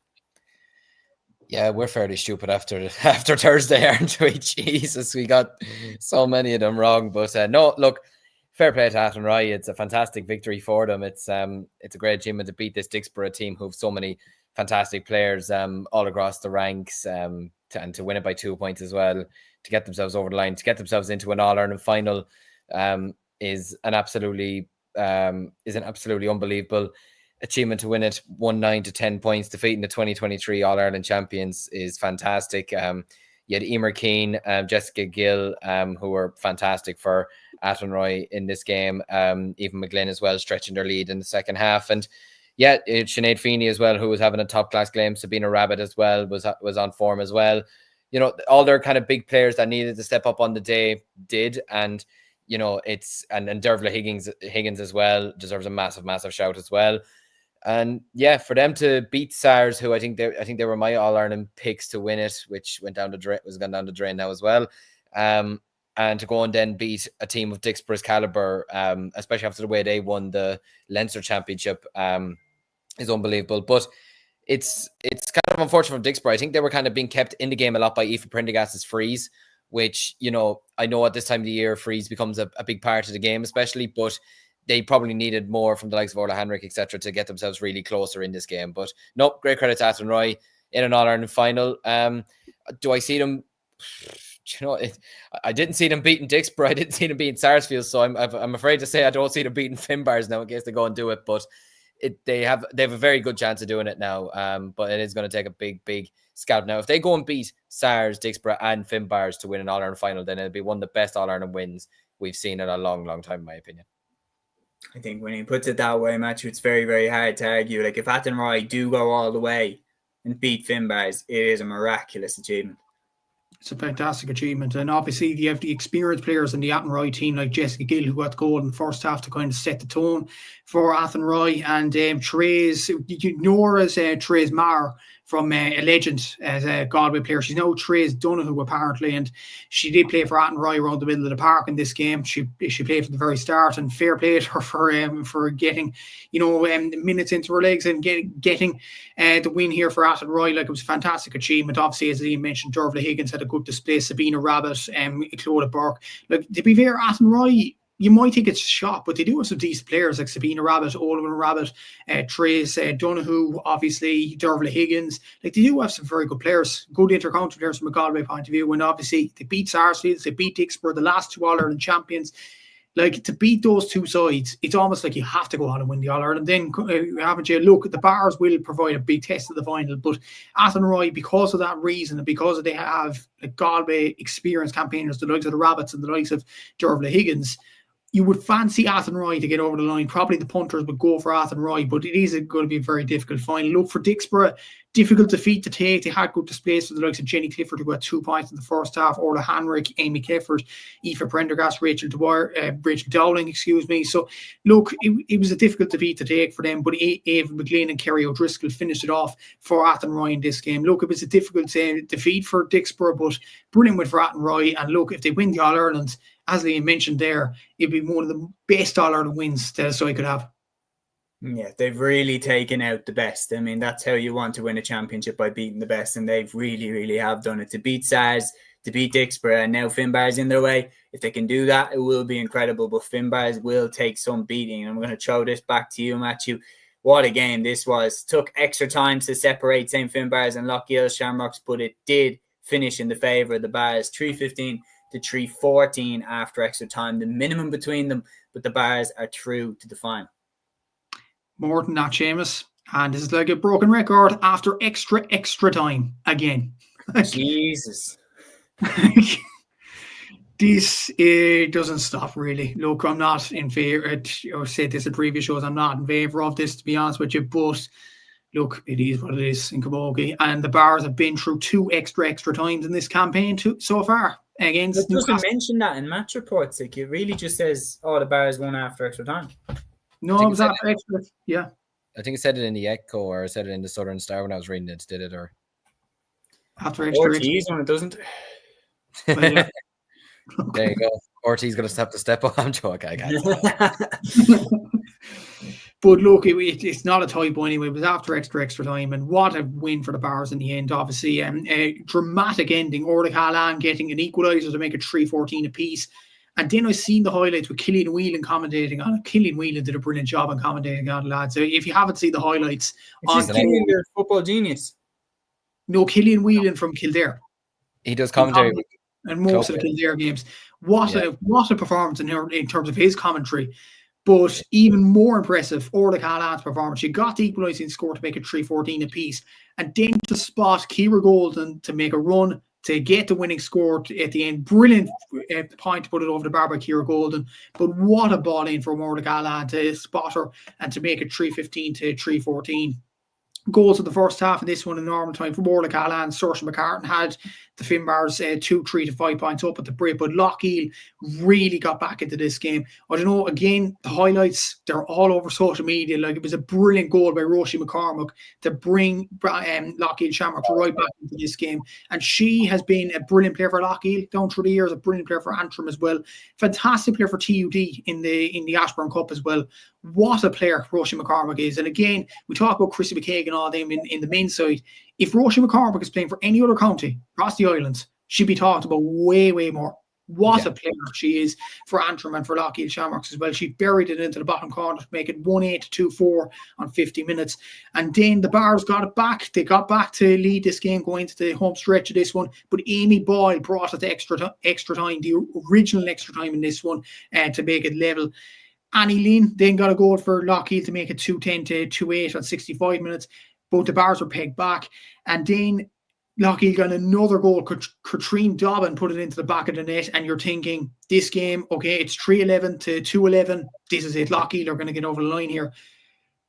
Yeah, we're fairly stupid after Thursday, aren't we? Jesus, we got so many of them wrong. But no, look, fair play to Athenry. It's a fantastic victory for them. It's a great achievement to beat this Dicksboro team who have so many fantastic players all across the ranks, and to win it by 2 points as well, to get themselves over the line, to get themselves into an All-Ireland final, is an absolutely unbelievable achievement. To win it 1-9 to 10 points, defeating the 2023 All-Ireland champions is fantastic. You had Emer Keane, Jessica Gill, who were fantastic for Athenry in this game. Even McGlynn as well, stretching their lead in the second half. And yeah, Sinead Feeney as well, who was having a top-class game. Sabina Rabbit as well was on form as well. You know, all their kind of big players that needed to step up on the day did. And, you know, and Dervla Higgins as well deserves a massive, massive shout as well. And yeah, for them to beat SARS, who I think they were my All-Ireland picks to win it, which was gone down the drain now as well. And to go and then beat a team of Dicksboro's caliber, especially after the way they won the Leinster Championship, is unbelievable. But it's kind of unfortunate for Dicksboro. I think they were kind of being kept in the game a lot by Aoife Prendergast's freeze, which, you know, I know at this time of the year, freeze becomes a big part of the game, especially, but they probably needed more from the likes of Orla Henrik, etc., to get themselves really closer in this game. But no, great credit to Athenry in an All-Ireland final. Do I see them? You know, I didn't see them beating Dicksboro. I didn't see them beating Sarsfield. So I'm afraid to say I don't see them beating Finbarrs now in case they go and do it. But they have a very good chance of doing it now. But it is going to take a big scalp now. If they go and beat SARS, Dicksboro, and Finbarrs to win an All-Ireland final, then it'll be one of the best All-Ireland wins we've seen in a long, long time, in my opinion. I think when he puts it that way, Matthew, it's very, very hard to argue. Like, if Athenry do go all the way and beat Finbarrs, it is a miraculous achievement. It's a fantastic achievement. And obviously you have the experienced players in the Athenry team like Jessica Gill, who got the goal in the first half to kind of set the tone for Athenry. And Therese, you know her as Therese Maher from a legend as a Galway player. She's now Therese Donoghue apparently, and she did play for Athenry around the middle of the park in this game. She played from the very start, and fair play to her for getting, you know, minutes into her legs and getting the win here for Athenry. Like, it was a fantastic achievement. Obviously, as Ian mentioned, Dervla Higgins had a good display. Sabina Rabbit, Clodagh Burke. Like, to be fair, Athenry you might think it's a shot, but they do have some decent players like Sabina Rabbit, Olwen Rabbit, Trace Donoghue, obviously, Dervla Higgins. Like, they do have some very good players, good inter-county players from a Galway point of view. And obviously, they beat Sarsfields, they beat Dicksboro, the last 2 All-Ireland champions. Like, to beat those 2 sides, it's almost like you have to go on and win the All-Ireland. Then, haven't you? Look, the Bars will provide a big test of the final, but Athenry, because of that reason, and because they have like Galway experienced campaigners, the likes of the Rabbits and the likes of Dervla Higgins, you would fancy Athenry to get over the line. Probably the punters would go for Athenry, but it is going to be a very difficult final. Look, for Dicksboro, difficult defeat to take. They had good displays for the likes of Jenny Clifford, who got 2 points in the first half, Orla Hanrick, Amy Clifford, Aoife Prendergast, Rachel Dowling, So, look, it was a difficult defeat to take for them, but Ava McLean and Kerry O'Driscoll finished it off for Athenry in this game. Look, it was a difficult defeat for Dicksboro, but brilliant win for Athenry. And look, if they win the All-Ireland, as Liam mentioned there, it'd be one of the best All-Ireland wins that a side could have. Yeah, they've really taken out the best. I mean, that's how you want to win a championship, by beating the best, and they've really, really have done it. To beat Sars, to beat Dicksboro, and now Finbarr's in their way. If they can do that, it will be incredible, but Finbarr's will take some beating. And I'm going to throw this back to you, Matthew. What a game this was. Took extra time to separate St. Finbarr's and Loughgiel Shamrocks, but it did finish in the favour of the Bars, 3-15 to 3-14 after extra time, the minimum between them, but the Bars are through to the final. More than that, Seamus. And this is like a broken record after extra time again. Jesus. This doesn't stop, really. Look, I'm not in favour, I said this at previous shows, I'm not in favour of this, to be honest with you, but look, it is what it is in Camogie. And the Bars have been through 2 extra times in this campaign so far. Against it doesn't mention that in match reports. Like, it really just says, the Bars won after extra time. No, it was after extra. Yeah. I think it said it in the Echo, or I said it in the Southern Star when I was reading it. Did it, or after extra? Ortiz when it doesn't. Well, yeah. There you go. Ortiz going to have to step up. I'm joking. But look, it's not a typo anyway. It was after extra time, and what a win for the Bars in the end. Obviously, a dramatic ending. Orla Callan getting an equaliser to make it 3-14 apiece. And then I seen the highlights with Killian Whelan commentating on it. Killian Whelan did a brilliant job on commentating on it, lads. So if you haven't seen the highlights, it's just Killian, the football genius. No, Killian Whelan from Kildare. He does commentary and most of the Kildare games. What a performance in terms of his commentary. But even more impressive, Orla Callan's performance. She got the equalising score to make it 3-14 apiece. And then to spot Ciara Golden to make a run to get the winning score at the end. Brilliant point to put it over the bar by Ciara Golden. But what a ball in for Orla Callan to spot her and to make it 3-15 to 3-14. Goals in the first half of this one in normal time for Orla Callan. Saoirse McCartan had the Finbarrs 2-3 to 5 points up at the break, but Loughgiel really got back into this game. I don't know, again, the highlights, they're all over social media. Like, it was a brilliant goal by Roisin McCormack to bring Loughgiel Shamrocks right back into this game. And she has been a brilliant player for Loughgiel down through the years, a brilliant player for Antrim as well. Fantastic player for TUD in the Ashbourne Cup as well. What a player Roisin McCormack is. And again, we talk about Chrissy McKaig and all them in the men's side. If Roisin McCormack is playing for any other county across the islands, she'd be talked about way more. What a player she is for Antrim and for Loughgiel Shamrocks as well. She buried it into the bottom corner to make it 1-8 to 2-4 on 50 minutes. And then the Bars got it back. They got back to lead this game going into the home stretch of this one. But Amy Boyle brought it to extra time, the original extra time in this one, to make it level. Annie Lynn then got a goal for Loughgiel to make it 2-10 to 2-8 on 65 minutes. Both the Bars were pegged back. And then Loughgiel got another goal. Katrine Dobbin put it into the back of the net. And you're thinking, this game, okay, it's 3-11 to 2-11. This is it. Loughgiel are going to get over the line here.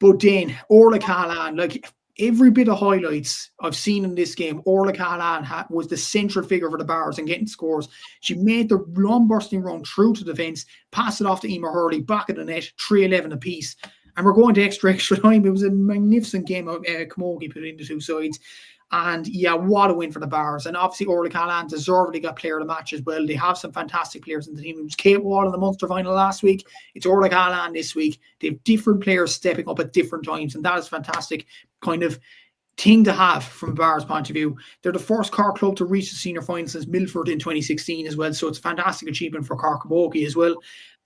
But then, Orla Callan, like every bit of highlights I've seen in this game, Orla Callan was the central figure for the Bars and getting scores. She made the long-bursting run through to the fence, passed it off to Emer Hurley, back of the net, 3-11 apiece. And we're going to extra time. It was a magnificent game of Camogie put in the two sides. And yeah, what a win for the Bars. And obviously Orla Callan deservedly got player of the match as well. They have some fantastic players in the team. It was Kate Wall in the Munster final last week. It's Orla Callan this week. They have different players stepping up at different times. And that is fantastic kind of thing to have from a Bars point of view. They're the first Cork club to reach the senior final since Milford in 2016 as well. So it's a fantastic achievement for Cork Camogie as well.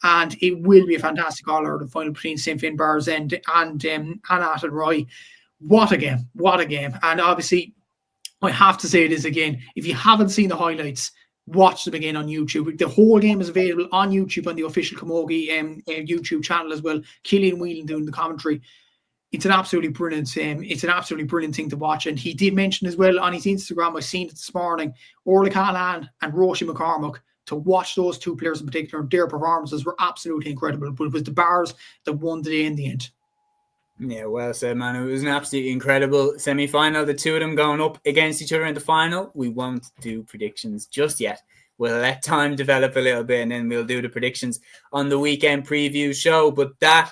and it will be a fantastic All-Ireland final between St. Finbarr's and Athenry. What a game. What a game. And obviously, I have to say this again. If you haven't seen the highlights, watch them again on YouTube. The whole game is available on YouTube on the official Camogie YouTube channel as well. Killian Whelan doing the commentary. It's an absolutely brilliant thing to watch. And he did mention as well on his Instagram, I seen it this morning, Orla Callahan and Roisin McCormack, to watch those two players in particular. Their performances were absolutely incredible. But it was the Bars that won the day in the end. Yeah, well said, man. It was an absolutely incredible semi-final. The two of them going up against each other in the final. We won't do predictions just yet. We'll let time develop a little bit, and then we'll do the predictions on the weekend preview show. But that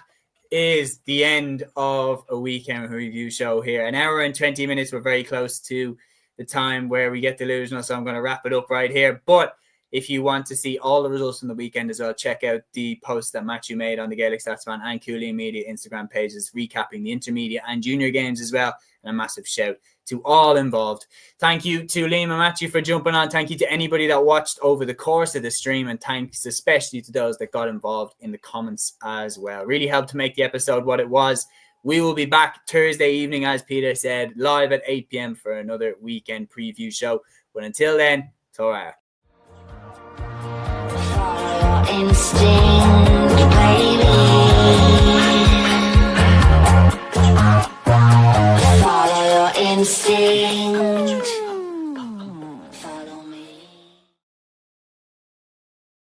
is the end of a weekend review show here. An hour and 20 minutes. We're very close to the time where we get delusional, so I'm going to wrap it up right here. But if you want to see all the results from the weekend as well, check out the post that Matthew made on the Gaelic Statsman and Cúilín Media Instagram pages, recapping the intermediate and junior games as well. And a massive shout to all involved. Thank you to Liam and Matthew for jumping on. Thank you to anybody that watched over the course of the stream, and thanks especially to those that got involved in the comments as well. Really helped to make the episode what it was. We will be back Thursday evening, as Peter said, live at 8 p.m. for another weekend preview show. But until then, ta-ra. Instinct, baby.